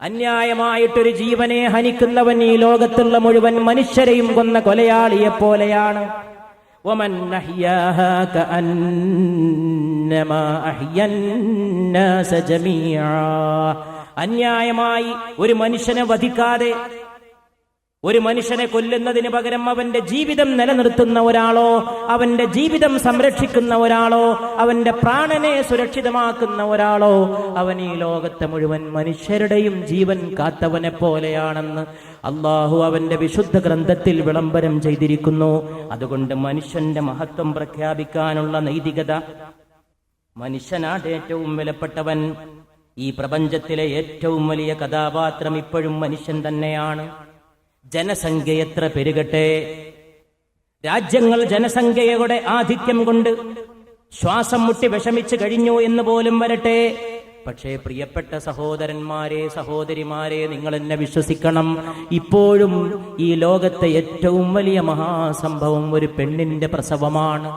അന്യായമായിട്ടൊരു ജീവനെ ഹനിക്കുന്നവൻ ഈ ലോകത്തുള്ള മുഴുവൻ മനുഷ്യരെയും കൊന്ന കൊലയാളിയെ പോലെയാണ്. വമൻ അഹ്യാഹാ കഅന്നമാ അഹ്യന്നാസ ജമീഅ. അന്യായമായി ഒരു മനുഷ്യനെ വധിക്കാതെ, ഒരു മനുഷ്യനെ കൊല്ലുന്നതിന് പകരം അവന്റെ ജീവിതം നിലനിർത്തുന്ന ഒരാളോ, അവന്റെ ജീവിതം സംരക്ഷിക്കുന്ന ഒരാളോ, അവന്റെ പ്രാണനെ സുരക്ഷിതമാക്കുന്ന ഒരാളോ, അവൻ ഈ ലോകത്തെ മുഴുവൻ മനുഷ്യരുടെയും ജീവൻ കാത്തവനെ പോലെയാണെന്ന് അള്ളാഹു അവന്റെ വിശുദ്ധ ഗ്രന്ഥത്തിൽ വിളംബരം ചെയ്തിരിക്കുന്നു. അതുകൊണ്ട് മനുഷ്യന്റെ മഹത്വം പ്രഖ്യാപിക്കാനുള്ള നൈതികത, മനുഷ്യനാണ് ഏറ്റവും വിലപ്പെട്ടവൻ. ഈ പ്രപഞ്ചത്തിലെ ഏറ്റവും വലിയ കഥാപാത്രം ഇപ്പോഴും മനുഷ്യൻ തന്നെയാണ്. ജനസംഖ്യ എത്ര പെരുകട്ടെ, രാജ്യങ്ങൾ ജനസംഖ്യയുടെ ആധിക്യം കൊണ്ട് ശ്വാസം മുട്ടി വിഷമിച്ചു കഴിഞ്ഞു എന്ന് പോലും വരട്ടെ, പക്ഷേ പ്രിയപ്പെട്ട സഹോദരന്മാരെ, സഹോദരിമാരെ, നിങ്ങൾ എന്നെ വിശ്വസിക്കണം, ഇപ്പോഴും ഈ ലോകത്തെ ഏറ്റവും വലിയ മഹാസംഭവം ഒരു പെണ്ണിന്റെ പ്രസവമാണ്.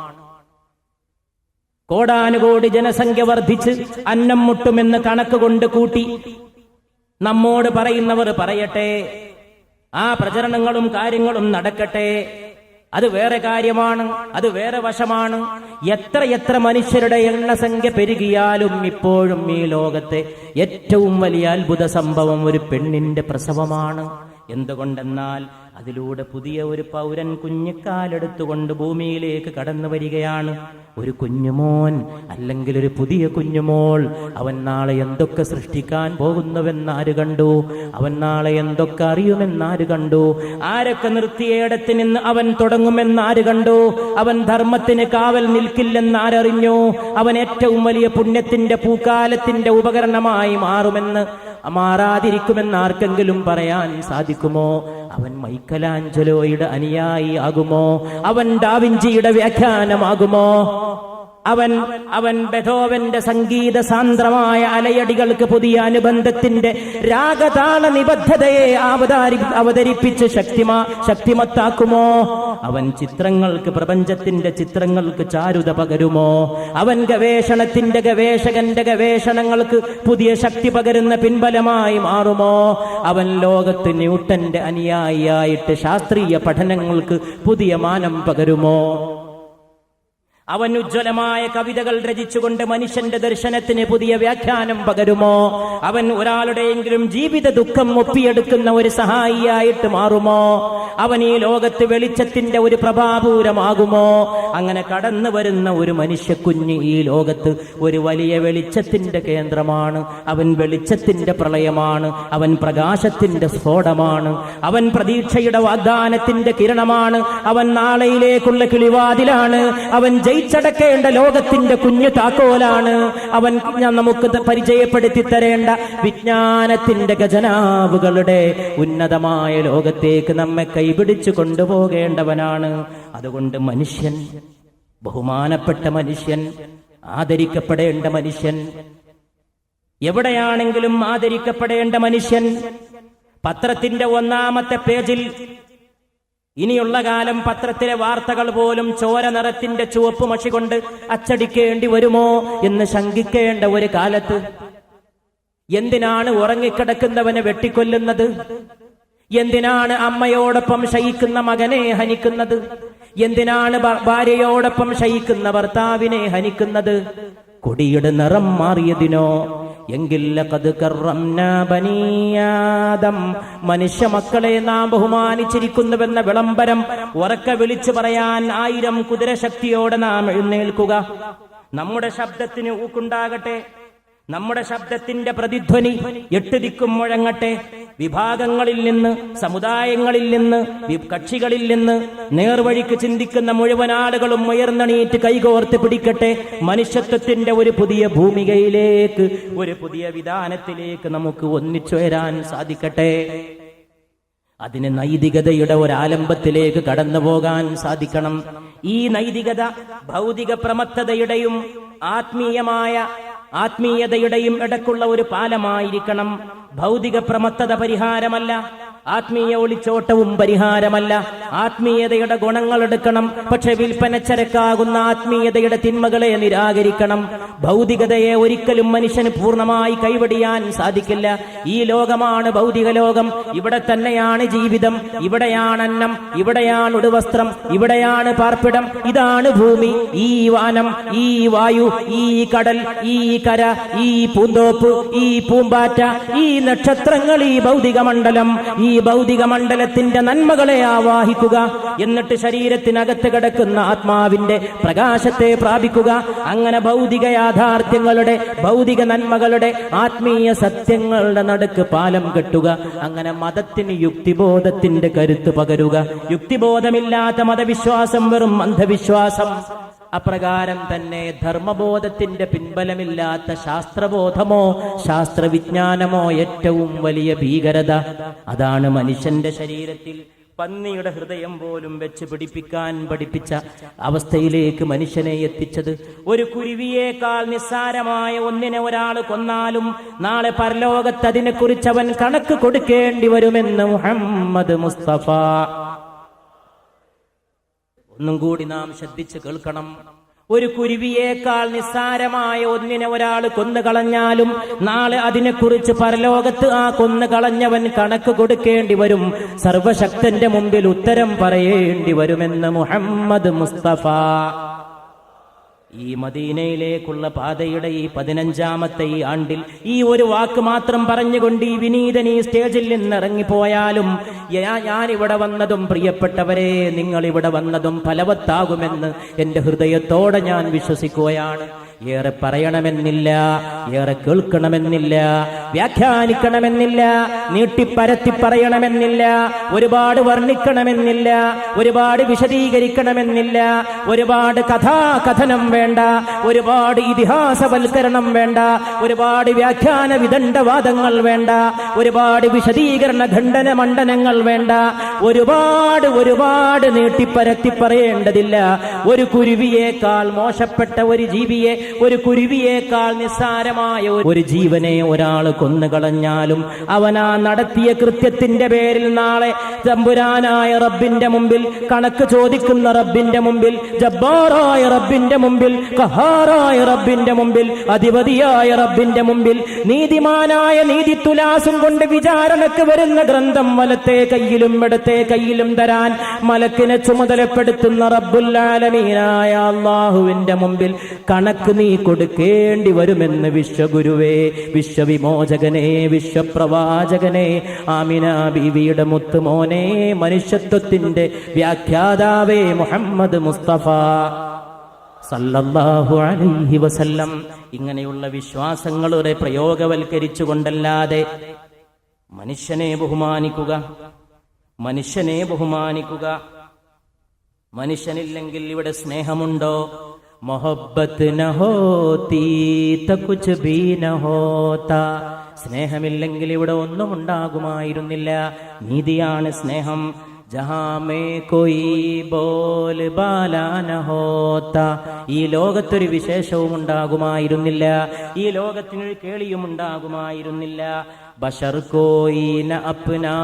കോടാനുകോടി ജനസംഖ്യ വർദ്ധിച്ച് അന്നം മുട്ടുമെന്ന് കണക്ക് കൊണ്ട് കൂട്ടി നമ്മോട് പറയുന്നവർ പറയട്ടെ, ആ പ്രചരണങ്ങളും കാര്യങ്ങളും നടക്കട്ടെ, അത് വേറെ കാര്യമാണ്, അത് വേറെ വശമാണ്. എത്ര മനുഷ്യരുടെ എണ്ണസംഖ്യ പെരുകിയാലും ഇപ്പോഴും ഈ ലോകത്തെ ഏറ്റവും വലിയ അത്ഭുത സംഭവം ഒരു പെണ്ണിന്റെ പ്രസവമാണ്. എന്തുകൊണ്ടെന്നാൽ അതിലൂടെ പുതിയ ഒരു പൗരൻ കുഞ്ഞിക്കാലെടുത്തുകൊണ്ട് ഭൂമിയിലേക്ക് കടന്നു വരികയാണ്. ഒരു കുഞ്ഞുമോൻ അല്ലെങ്കിൽ ഒരു പുതിയ കുഞ്ഞുമോൾ. അവൻ നാളെ എന്തൊക്കെ സൃഷ്ടിക്കാൻ പോകുന്നുവെന്നാര് കണ്ടു? അവൻ നാളെ എന്തൊക്കെ അറിയുമെന്നാര് കണ്ടു? ആരൊക്കെ നിർത്തിയേടത്ത് നിന്ന് അവൻ തുടങ്ങുമെന്നാര് കണ്ടു? അവൻ ധർമ്മത്തിന് കാവൽ നിൽക്കില്ലെന്നാരറിഞ്ഞു? അവൻ ഏറ്റവും വലിയ പുണ്യത്തിന്റെ പൂക്കാലത്തിന്റെ ഉപകരണമായി മാറാതിരിക്കുമെന്ന് ആർക്കെങ്കിലും പറയാൻ സാധിക്കുമോ? അവൻ മൈക്കലാഞ്ചലോയുടെ അനുയായി ആകുമോ? അവൻ ഡാവിഞ്ചിയുടെ വ്യാഖ്യാനമാകുമോ? അവൻ ബെഥോവന്റെ സംഗീത സാന്ദ്രമായ അലയടികൾക്ക് പുതിയ അനുബന്ധത്തിന്റെ രാഗതാള നിബദ്ധതയെ അവതരിപ്പിച്ച് ശക്തിമത്താക്കുമോ? അവൻ ചിത്രങ്ങൾക്ക്, പ്രപഞ്ചത്തിന്റെ ചിത്രങ്ങൾക്ക് ചാരുത പകരുമോ? അവൻ ഗവേഷകന്റെ ഗവേഷണങ്ങൾക്ക് പുതിയ ശക്തി പകരുന്ന പിൻബലമായി മാറുമോ? അവൻ ലോകത്ത് ന്യൂട്ടന്റെ അനുയായിയായിട്ട് ശാസ്ത്രീയ പഠനങ്ങൾക്ക് പുതിയ മാനം പകരുമോ? അവൻ ഉജ്ജ്വലമായ കവിതകൾ രചിച്ചുകൊണ്ട് മനുഷ്യന്റെ ദർശനത്തിന് പുതിയ വ്യാഖ്യാനം പകരുമോ? അവൻ ഒരാളുടെയെങ്കിലും ജീവിത ദുഃഖം ഒപ്പിയെടുക്കുന്ന ഒരു സഹായിയായിട്ട് മാറുമോ? അവൻ ഈ ലോകത്ത് വെളിച്ചത്തിന്റെ ഒരു പ്രഭാപൂരമാകുമോ? അങ്ങനെ കടന്നു വരുന്ന ഒരു മനുഷ്യക്കുഞ്ഞ് ഈ ലോകത്ത് ഒരു വലിയ വെളിച്ചത്തിന്റെ കേന്ദ്രമാണ്. അവൻ വെളിച്ചത്തിന്റെ പ്രളയമാണ്. അവൻ പ്രകാശത്തിന്റെ സ്ഫോടമാണ്. അവൻ പ്രതീക്ഷയുടെ വാഗ്ദാനത്തിന്റെ കിരണമാണ്. അവൻ നാളെയിലേക്കുള്ള കിളിവാതിലാണ്. അവൻ ജയിച്ചടക്കേണ്ട ലോകത്തിന്റെ കുഞ്ഞു താക്കോലാണ്. അവൻ നമുക്ക് പരിചയപ്പെടുത്തി തരേണ്ട വിജ്ഞാനത്തിന്റെ ഖജനാവുകളുടെ ഉന്നതമായ ലോകത്തേക്ക് നമ്മെ കൈപിടിച്ചു കൊണ്ടുപോകേണ്ടവനാണ്. അതുകൊണ്ട് മനുഷ്യൻ, ബഹുമാനപ്പെട്ട മനുഷ്യൻ, ആദരിക്കപ്പെടേണ്ട മനുഷ്യൻ, എവിടെയാണെങ്കിലും ആദരിക്കപ്പെടേണ്ട മനുഷ്യൻ. പത്രത്തിന്റെ ഒന്നാമത്തെ പേജിൽ, ഇനിയുള്ള കാലം പത്രത്തിലെ വാർത്തകൾ പോലും ചോര നിറത്തിന്റെ ചുവപ്പ് മഷി കൊണ്ട് അച്ചടിക്കേണ്ടി വരുമോ എന്ന് ശങ്കിക്കേണ്ട ഒരു കാലത്ത് എന്തിനാണ് ഉറങ്ങിക്കിടക്കുന്നവനെ വെട്ടിക്കൊല്ലുന്നത്? എന്തിനാണ് അമ്മയോടൊപ്പം ശയിക്കുന്ന മകനെ ഹനിക്കുന്നത്? എന്തിനാണ് ഭാര്യയോടൊപ്പം ശയിക്കുന്ന ഭർത്താവിനെ ഹനിക്കുന്നത്? കൊടിയുടെ നിറം മാറിയതിനോ? എങ്കിൽ ലഖദ് കറംനാ ബനീ ആദം, മനുഷ്യ മക്കളെ നാം ബഹുമാനിച്ചിരിക്കുന്നുവെന്ന വിളംബരം ഉറക്കെ വിളിച്ചു പറയാൻ 1000 കുതിരശക്തിയോടെ നാം എഴുന്നേൽക്കുക. നമ്മുടെ ശബ്ദത്തിന് ഊക്കുണ്ടാകട്ടെ. നമ്മുടെ ശബ്ദത്തിന്റെ പ്രതിധ്വനി 8 ദിക്കും മുഴങ്ങട്ടെ. വിഭാഗങ്ങളിൽ നിന്ന്, സമുദായങ്ങളിൽ നിന്ന്, കക്ഷികളിൽ നിന്ന് നേർവഴിക്ക് ചിന്തിക്കുന്ന മുഴുവൻ ആളുകളും ഉയർന്നണീറ്റ് കൈകോർത്ത് പിടിക്കട്ടെ. മനുഷ്യത്വത്തിന്റെ ഒരു പുതിയ ഭൂമികയിലേക്ക്, ഒരു പുതിയ വിധാനത്തിലേക്ക് നമുക്ക് ഒന്നിച്ചുയരാൻ സാധിക്കട്ടെ. അതിന് നൈതികതയുടെ ഒരാലംബത്തിലേക്ക് കടന്നു പോകാൻ സാധിക്കണം. ഈ നൈതികത ഭൗതിക പ്രമത്തതയുടെയും ആത്മീയതയുടെയും ഇടക്കുള്ള ഒരു പാലമായിരിക്കണം. ഭൗതിക പ്രമത്തത പരിഹാരമല്ല. ആത്മീയ ഒളിച്ചോട്ടവും പരിഹാരമല്ല. ആത്മീയതയുടെ ഗുണങ്ങൾ എടുക്കണം, പക്ഷെ വിൽപ്പനച്ചരക്കാകുന്ന ആത്മീയതയുടെ തിന്മകളെ നിരാകരിക്കണം. ഭൗതികതയെ ഒരിക്കലും മനുഷ്യന് പൂർണ്ണമായി കൈവടിയാൻ സാധിക്കില്ല. ഈ ലോകമാണ് ഭൗതിക ലോകം. ഇവിടെ തന്നെയാണ് ജീവിതം, ഇവിടെയാണ് അന്നം, ഇവിടെയാണ് ഉടുവസ്ത്രം, ഇവിടെയാണ് പാർപ്പിടം, ഇതാണ് ഭൂമി, ഈ വാനം, ഈ വായു, ഈ കടൽ, ഈ കര, ഈ പൂന്തോപ്പ്, ഈ പൂമ്പാറ്റ, ഈ നക്ഷത്രങ്ങൾ, ഈ ഭൗതിക മണ്ഡലം. ഈ ഭൗതിക മണ്ഡലത്തിന്റെ നന്മകളെ ആവാഹിക്കുക, എന്നിട്ട് ശരീരത്തിനകത്ത് കിടക്കുന്ന ആത്മാവിന്റെ പ്രകാശത്തെ പ്രാപിക്കുക. അങ്ങനെ ഭൗതിക യാഥാർത്ഥ്യങ്ങളുടെ, ഭൗതിക നന്മകളുടെ, ആത്മീയ സത്യങ്ങളുടെ നടുക്ക് പാലം കെട്ടുക. അങ്ങനെ മതത്തിന് യുക്തിബോധത്തിന്റെ കരുത്ത് പകരുക. യുക്തിബോധമില്ലാത്ത മതവിശ്വാസം വെറും അന്ധവിശ്വാസം. അപ്രകാരം തന്നെ ധർമ്മബോധത്തിന്റെ പിൻബലമില്ലാത്ത ശാസ്ത്രബോധമോ ശാസ്ത്രവിജ്ഞാനമോ ഏറ്റവും വലിയ ഭീകരത. അതാണ് മനുഷ്യന്റെ ശരീരത്തിൽ പന്നിയുടെ ഹൃദയം പോലും വെച്ച് പിടിപ്പിക്കാൻ പഠിപ്പിച്ച അവസ്ഥയിലേക്ക് മനുഷ്യനെ എത്തിച്ചത്. ഒരു കുരുവിയേക്കാൾ നിസ്സാരമായ ഒന്നിനെ ഒരാൾ കൊന്നാലും നാളെ പരലോകത്ത് അതിനെക്കുറിച്ച് അവൻ കണക്ക് കൊടുക്കേണ്ടി വരുമെന്ന് മുഹമ്മദ് മുസ്തഫ. ഒന്നും കൂടി നാം ശ്രദ്ധിച്ച് കേൾക്കണം. ഒരു കുരുവിയേക്കാൾ നിസ്സാരമായ ഒന്നിനെ ഒരാൾ കൊന്നുകളഞ്ഞാലും നാളെ അതിനെക്കുറിച്ച് പരലോകത്ത് ആ കൊന്നുകളഞ്ഞവൻ കണക്ക് കൊടുക്കേണ്ടി വരും. സർവശക്തന്റെ മുമ്പിൽ ഉത്തരം പറയേണ്ടി വരുമെന്ന് മുഹമ്മദ് മുസ്തഫ. ഈ മദീനയിലേക്കുള്ള പാതയുടെ ഈ 15ാമത്തെ ഈ ആണ്ടിൽ ഈ ഒരു വാക്ക് മാത്രം പറഞ്ഞുകൊണ്ട് ഈ വിനീതൻ ഈ സ്റ്റേജിൽ നിന്ന് ഇറങ്ങിപ്പോയാലും ഞാനിവിടെ വന്നതും പ്രിയപ്പെട്ടവരെ നിങ്ങളിവിടെ വന്നതും ഫലവത്താകുമെന്ന് എൻ്റെ ഹൃദയത്തോടെ ഞാൻ വിശ്വസിക്കുകയാണ്. ഏറെ പറയണമെന്നില്ല, ഏറെ കേൾക്കണമെന്നില്ല, വ്യാഖ്യാനിക്കണമെന്നില്ല, നീട്ടിപ്പരത്തി പറയണമെന്നില്ല, ഒരുപാട് വർണ്ണിക്കണമെന്നില്ല, ഒരുപാട് വിശദീകരിക്കണമെന്നില്ല, ഒരുപാട് കഥാകഥനം വേണ്ട, ഒരുപാട് ഇതിഹാസവൽക്കരണം വേണ്ട, ഒരുപാട് വ്യാഖ്യാന വിദണ്ഡവാദങ്ങൾ വേണ്ട, ഒരുപാട് വിശദീകരണ ഖണ്ഡന മണ്ഡനങ്ങൾ വേണ്ട, ഒരുപാട് നീട്ടിപ്പരത്തി പറയേണ്ടതില്ല. ഒരു കുരുവിയേക്കാൾ മോശപ്പെട്ട ഒരു ജീവിയെ, ഒരു കുരുവിയേക്കാൾ നിസ്സാരമായ ഒരു ജീവനെ ഒരാൾ കൊന്നുകളഞ്ഞാലും അവനാ നടത്തിയ കൃത്യത്തിന്റെ പേരിൽ നാളെ തമ്പുരാനായ റബ്ബിന്റെ മുമ്പിൽ, കണക്ക് ചോദിക്കുന്ന റബ്ബിന്റെ മുമ്പിൽ, ജബ്ബാറായ റബ്ബിന്റെ മുമ്പിൽ, ഖഹാറായ റബ്ബിന്റെ മുമ്പിൽ, അധിപതിയായ റബ്ബിന്റെ മുമ്പിൽ, നീതിമാനായ നീതി തുലാസും കൊണ്ട് വിചാരണക്ക് വരുന്ന ഗ്രന്ഥം വലത്തെ കയ്യിലും ഇടത്തെ കയ്യിലും തരാൻ മലക്കിനെ ചുമതലപ്പെടുത്തുന്ന റബ്ബുൽ ആലമീനായ അല്ലാഹുവിന്റെ മുമ്പിൽ കണക്ക് നീ കൊടുക്കേണ്ടി വരുമെന്ന് വിശ്വഗുരുവേ, വിശ്വവിമോചകനെ, വിശ്വപ്രവാചകനെ, ആമിന ബീവിയുടെ മുത്തുമോനെ, മനുഷ്യത്വത്തിന്റെ വ്യാഖ്യാതാവേ മുഹമ്മദ് മുസ്തഫ സല്ലല്ലാഹു അലൈഹി വസല്ലം. ഇങ്ങനെയുള്ള വിശ്വാസങ്ങളുടെ പ്രയോഗവൽക്കരിച്ചുകൊണ്ടല്ലാതെ മനുഷ്യനെ ബഹുമാനിക്കുക, മനുഷ്യനെ ബഹുമാനിക്കുക. മനുഷ്യനില്ലെങ്കിൽ ഇവിടെ സ്നേഹമുണ്ടോ? മൊഹബ്ബത്ത് ന ഹോതി ത കുച്ച് ഭീ ന ഹോതാ. സ്നേഹമില്ലെങ്കിൽ ഇവിടെ ഒന്നും ഉണ്ടാകുമായിരുന്നില്ല. നീതിയാണ് സ്നേഹം. ജഹാ മേ കോയി ബോൽ ബാലാ ന ഹോതാ. ഈ ലോകത്തൊരു വിശേഷവും ഉണ്ടാകുമായിരുന്നില്ല, ഈ ലോകത്തിനൊരു കേളിയും ഉണ്ടാകുമായിരുന്നില്ല. ബശർ കോയി ന അപ്നാ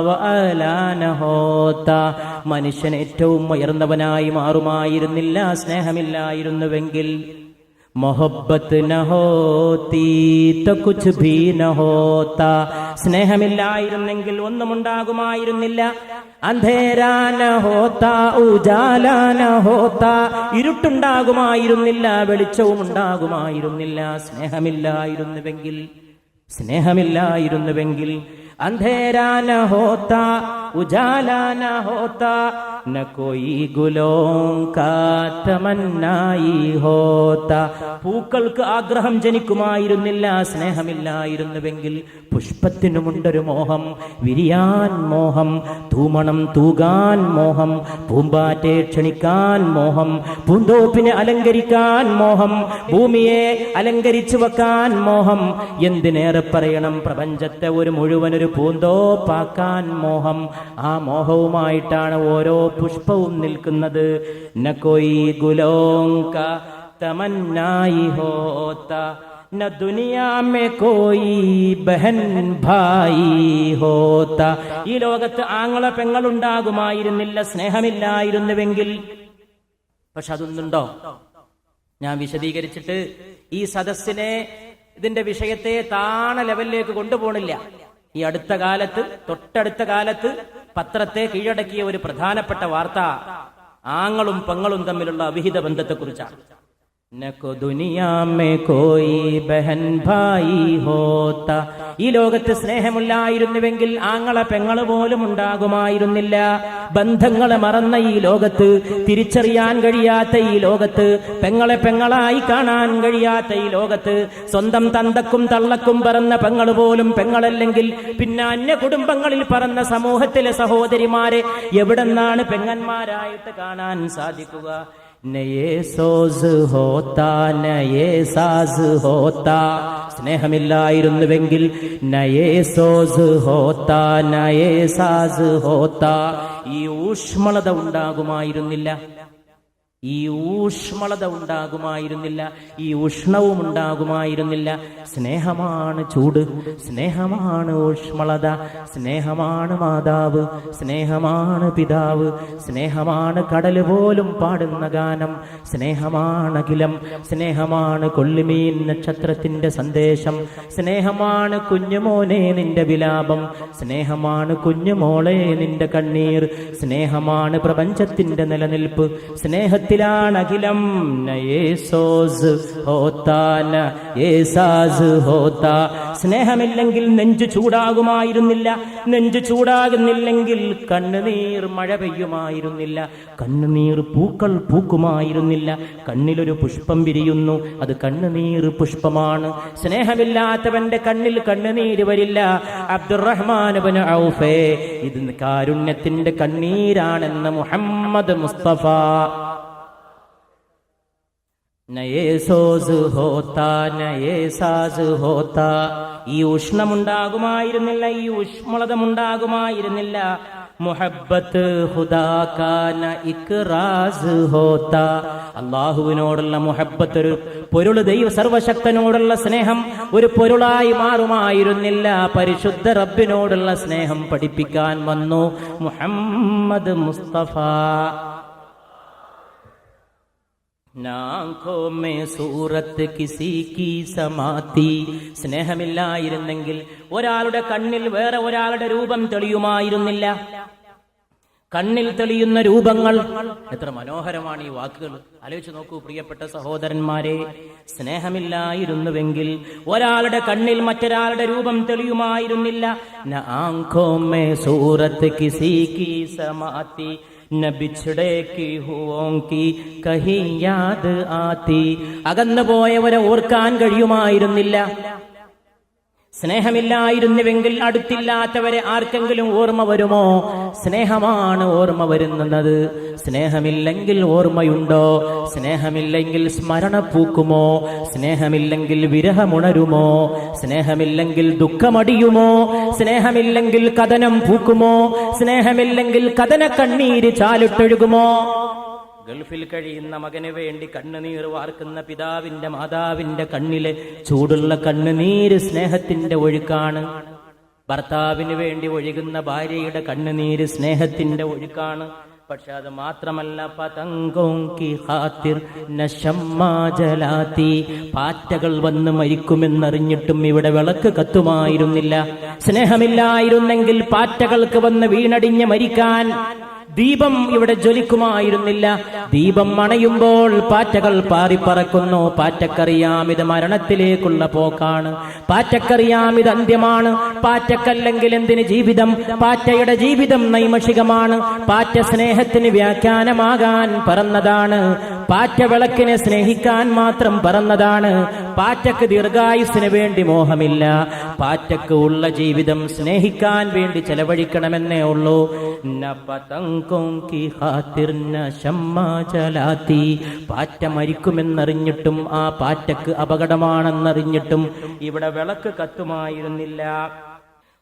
വ അലാ ന ഹോതാ. മനുഷ്യൻ ഏറ്റവും ഉയർന്നവനായി മാറുമായിരുന്നില്ല സ്നേഹമില്ലായിരുന്നുവെങ്കിൽ. മൊഹബ്ബത്ത് ന ഹോതി ത കുച്ച് ഭീ ന ഹോതാ. സ്നേഹമില്ലായിരുന്നെങ്കിൽ ഒന്നും ഉണ്ടാകുമായിരുന്നില്ല. അന്ധേരാ ന ഹോതാ ഉജാലാ ന ഹോതാ. ഇരുട്ടുണ്ടാകുമായിരുന്നില്ല, വെളിച്ചവും ഉണ്ടാകുമായിരുന്നില്ല. സ്നേഹമില്ലായിരുന്നുവെങ്കിൽ, സ്നേഹമില്ലായിരുന്നുവെങ്കിൽ അന്ധേരാ ന ഹോതാ ഉജാലാ ന ഹോതാ ന കോയി ഗുലോം കാ തമന്നായി ഹോതാ. പൂക്കൾക്ക് ആഗ്രഹം ജനിക്കുമായിരുന്നില്ല സ്നേഹമില്ലായിരുന്നുവെങ്കിൽ. പുഷ്പത്തിനുമുണ്ടൊരു മോഹം, വിരിയാൻ മോഹം, തൂമണം തൂകാൻ മോഹം, പൂമ്പാറ്റെ ക്ഷണിക്കാൻ മോഹം, പൂന്തോപ്പിനെ അലങ്കരിക്കാൻ മോഹം, ഭൂമിയെ അലങ്കരിച്ചു വെക്കാൻ മോഹം. എന്തിനേറെ പറയണം, പ്രപഞ്ചത്തെ ഒരു മുഴുവനൊരു പൂന്തോപ്പാക്കാൻ മോഹം. ആ മോഹവുമായിട്ടാണ് ഓരോ പുഷ്പവും നിൽക്കുന്നത്. ന കോയി ഗുലോം കാ തമന്നായി ഹോതാ. ന ദുനിയാ മേ കോയി ബഹൻ ഭായി ഹോത. ഈ ലോകത്ത് ആങ്ങള പെങ്ങളുണ്ടാകുമായിരുന്നില്ല സ്നേഹമില്ലായിരുന്നുവെങ്കിൽ. പക്ഷെ അതൊന്നുണ്ടോ? ഞാൻ വിശദീകരിച്ചിട്ട് ഈ സദസ്സിനെ, ഇതിന്റെ വിഷയത്തെ താണ ലെവലിലേക്ക് കൊണ്ടുപോകണില്ല. ഈ അടുത്ത കാലത്ത്, തൊട്ടടുത്ത കാലത്ത് പത്രത്തെ കീഴടക്കിയ ഒരു പ്രധാനപ്പെട്ട വാർത്ത ആങ്ങളും പെങ്ങളും തമ്മിലുള്ള അവിഹിത ബന്ധത്തെക്കുറിച്ചാണ്. നകോ ദുനിയാ മേ കോയി ബഹൻ ഭായി ഹോത. ഈ ലോകത്ത് സ്നേഹമില്ലായിരുന്നുവെങ്കിൽ ആങ്ങളെ പെങ്ങള് പോലും ഉണ്ടാകുമായിരുന്നില്ല. ബന്ധങ്ങളെ മറന്ന ഈ ലോകത്ത്, തിരിച്ചറിയാൻ കഴിയാത്ത ഈ ലോകത്ത്, പെങ്ങളെ പെങ്ങളായി കാണാൻ കഴിയാത്ത ഈ ലോകത്ത്, സ്വന്തം തന്തക്കും തള്ളക്കും പറന്ന പെങ്ങള് പോലും പെങ്ങളല്ലെങ്കിൽ പിന്നെ അന്യ കുടുംബങ്ങളിൽ പറന്ന സമൂഹത്തിലെ സഹോദരിമാരെ എവിടെന്നാണ് പെങ്ങന്മാരായിട്ട് കാണാൻ സാധിക്കുക? നയേ സോസ് ഹോത്താ നയേ സാസ് ഹോത്താ. സ്നേഹമില്ലായിരുന്നുവെങ്കിൽ നയേ സോസ് ഹോത്താ നയേ സാസ് ഹോത്താ. ഈ ഊഷ്മളത ഉണ്ടാകുമായിരുന്നില്ല, ഈ ഊഷ്മളത ഉണ്ടാകുമായിരുന്നില്ല, ഈ ഉഷ്ണവും ഉണ്ടാകുമായിരുന്നില്ല. സ്നേഹമാണ് ചൂട്, സ്നേഹമാണ് ഊഷ്മളത, സ്നേഹമാണ് മാതാവ്, സ്നേഹമാണ് പിതാവ്, സ്നേഹമാണ് കടല് പോലും പാടുന്ന ഗാനം, സ്നേഹമാണ് അഖിലം, സ്നേഹമാണ് കൊള്ളിമീൻ നക്ഷത്രത്തിന്റെ സന്ദേശം, സ്നേഹമാണ് കുഞ്ഞുമോനെ നിന്റെ വിലാപം, സ്നേഹമാണ് കുഞ്ഞുമോളെ നിന്റെ കണ്ണീർ, സ്നേഹമാണ് പ്രപഞ്ചത്തിന്റെ നിലനിൽപ്പ്, സ്നേഹത്തിലാണ് അഖിലം. നയേ സോസ് ഹോത്താ നയേ സാസ് ഹോത്താ. സ്നേഹമില്ലെങ്കിൽ നെഞ്ചു ചൂടാകുമായിരുന്നില്ല, നെഞ്ചു ചൂടാകുന്നില്ലെങ്കിൽ കണ്ണുനീർ മഴ പെയ്യുമായിരുന്നില്ല, കണ്ണുനീർ പൂക്കൾ പൂക്കുമായിരുന്നില്ല. കണ്ണിലൊരു പുഷ്പം വിരിയുന്നു, അത് കണ്ണുനീർ പുഷ്പമാണ്. സ്നേഹമില്ലാത്തവന്റെ കണ്ണിൽ കണ്ണുനീര് വരില്ല. അബ്ദുറഹ്മാൻ ഇബ്നു ഔഫ്, ഇത് കാരുണ്യത്തിന്റെ കണ്ണീരാണെന്ന് മുഹമ്മദ് മുസ്തഫ. നയേ സോസ് ഹോത്താ നയേ സാസ് ഹോത്താ. ഈ ഉഷ്ണമുണ്ടാകുമായിരുന്നില്ല, ഈ ഊഷ്മളതമുണ്ടാകുമായിരുന്നില്ല. മുഹബ്ബത്ത് ഖുദാ കാന ഇക്റാസ് ഹോത്താ. അല്ലാഹുവിനോടുള്ള മുഹബ്ബത്ത്, ഒരു പൊരുൾ, ദൈവ സർവശക്തനോടുള്ള സ്നേഹം ഒരു പൊരുളായി മാറുമായിരുന്നില്ല. പരിശുദ്ധ റബ്ബിനോടുള്ള സ്നേഹം പഠിപ്പിക്കാൻ വന്നു മുഹമ്മദ് മുസ്തഫ. നാഖോ മേ സൂറത്ത് കിസി കി സമാതി. സ്നേഹമില്ലായിരുന്നെങ്കിൽ ഒരാളുടെ കണ്ണിൽ വേറെ ഒരാളുടെ രൂപം തെളിയുമായിരുന്നില്ല. കണ്ണിൽ തെളിയുന്ന രൂപങ്ങൾ, എത്ര മനോഹരമാണ് ഈ വാക്കുകൾ. ആലോചിച്ച് നോക്കൂ പ്രിയപ്പെട്ട സഹോദരന്മാരെ. സ്നേഹമില്ലായിരുന്നുവെങ്കിൽ ഒരാളുടെ കണ്ണിൽ മറ്റൊരാളുടെ രൂപം തെളിയുമായിരുന്നില്ല. നാഖോ മേ സൂറത്ത് കിസി കി സമാതി न बिछड़े की हुओं की कहीं याद आती. അകന്നുപോയവരെ ഓർക്കാൻ കഴിയുമായിരുന്നില്ല. സ്നേഹമില്ലായിരുന്നുവെങ്കിൽ അടുത്തില്ലാത്തവരെ ആർക്കെങ്കിലും ഓർമ്മ വരുമോ? സ്നേഹമാണ് ഓർമ്മ വരുന്നത്. സ്നേഹമില്ലെങ്കിൽ ഓർമ്മയുണ്ടോ? സ്നേഹമില്ലെങ്കിൽ സ്മരണ പൂക്കുമോ? സ്നേഹമില്ലെങ്കിൽ വിരഹമുണരുമോ? സ്നേഹമില്ലെങ്കിൽ ദുഃഖമടിയുമോ? സ്നേഹമില്ലെങ്കിൽ കഥനം പൂക്കുമോ? സ്നേഹമില്ലെങ്കിൽ കഥന കണ്ണീര് ചാലിട്ടൊഴുകുമോ? ഗൾഫിൽ കഴിയുന്ന മകന് വേണ്ടി കണ്ണുനീർ വാർക്കുന്ന പിതാവിന്റെ, മാതാവിന്റെ കണ്ണിലെ ചൂടുള്ള കണ്ണുനീര് സ്നേഹത്തിന്റെ ഒഴുക്കാണ്. ഭർത്താവിന് വേണ്ടി ഒഴുകുന്ന ഭാര്യയുടെ കണ്ണുനീര് സ്നേഹത്തിന്റെ ഒഴുക്കാണ്. പക്ഷെ അത് മാത്രമല്ല, പതംഗോങ്കി ഖാതിർ നശമ്മാ ജലാത്തി. പാറ്റകൾ വന്ന് മരിക്കുമെന്നറിഞ്ഞിട്ടും ഇവിടെ വിളക്ക് കത്തുമായിരുന്നില്ല. സ്നേഹമില്ലായിരുന്നെങ്കിൽ പാറ്റകൾക്ക് വന്ന് വീണടിഞ്ഞ് മരിക്കാൻ ദീപം ഇവിടെ ജ്വലിക്കുമായിരുന്നില്ല. ദീപം അണയുമ്പോൾ പാറ്റകൾ പാറിപ്പറക്കുന്നു. പാറ്റക്കറിയാം ഇത് മരണത്തിലേക്കുള്ള പോക്കാണ്. പാറ്റക്കറിയാം ഇത് അന്ത്യമാണ്. പാറ്റക്കല്ലെങ്കിൽ എന്തിന് ജീവിതം? പാറ്റയുടെ ജീവിതം നൈമഷികമാണ്. പാറ്റ സ്നേഹത്തിന് വ്യാഖ്യാനമാകാൻ പറന്നതാണ്. പാറ്റ വിളക്കിനെ സ്നേഹിക്കാൻ മാത്രം പറന്നതാണ്. പാറ്റക്ക് ദീർഘായുസ്സിന് വേണ്ടി മോഹമില്ല. പാറ്റക്ക് ഉള്ള ജീവിതം സ്നേഹിക്കാൻ വേണ്ടി ചെലവഴിക്കണമെന്നേ ഉള്ളൂ. പാറ്റ മരിക്കുമെന്നറിഞ്ഞിട്ടും ആ പാറ്റക്ക് അപകടമാണെന്നറിഞ്ഞിട്ടും ഇവിടെ വിളക്ക് കത്തുമായിരുന്നില്ല.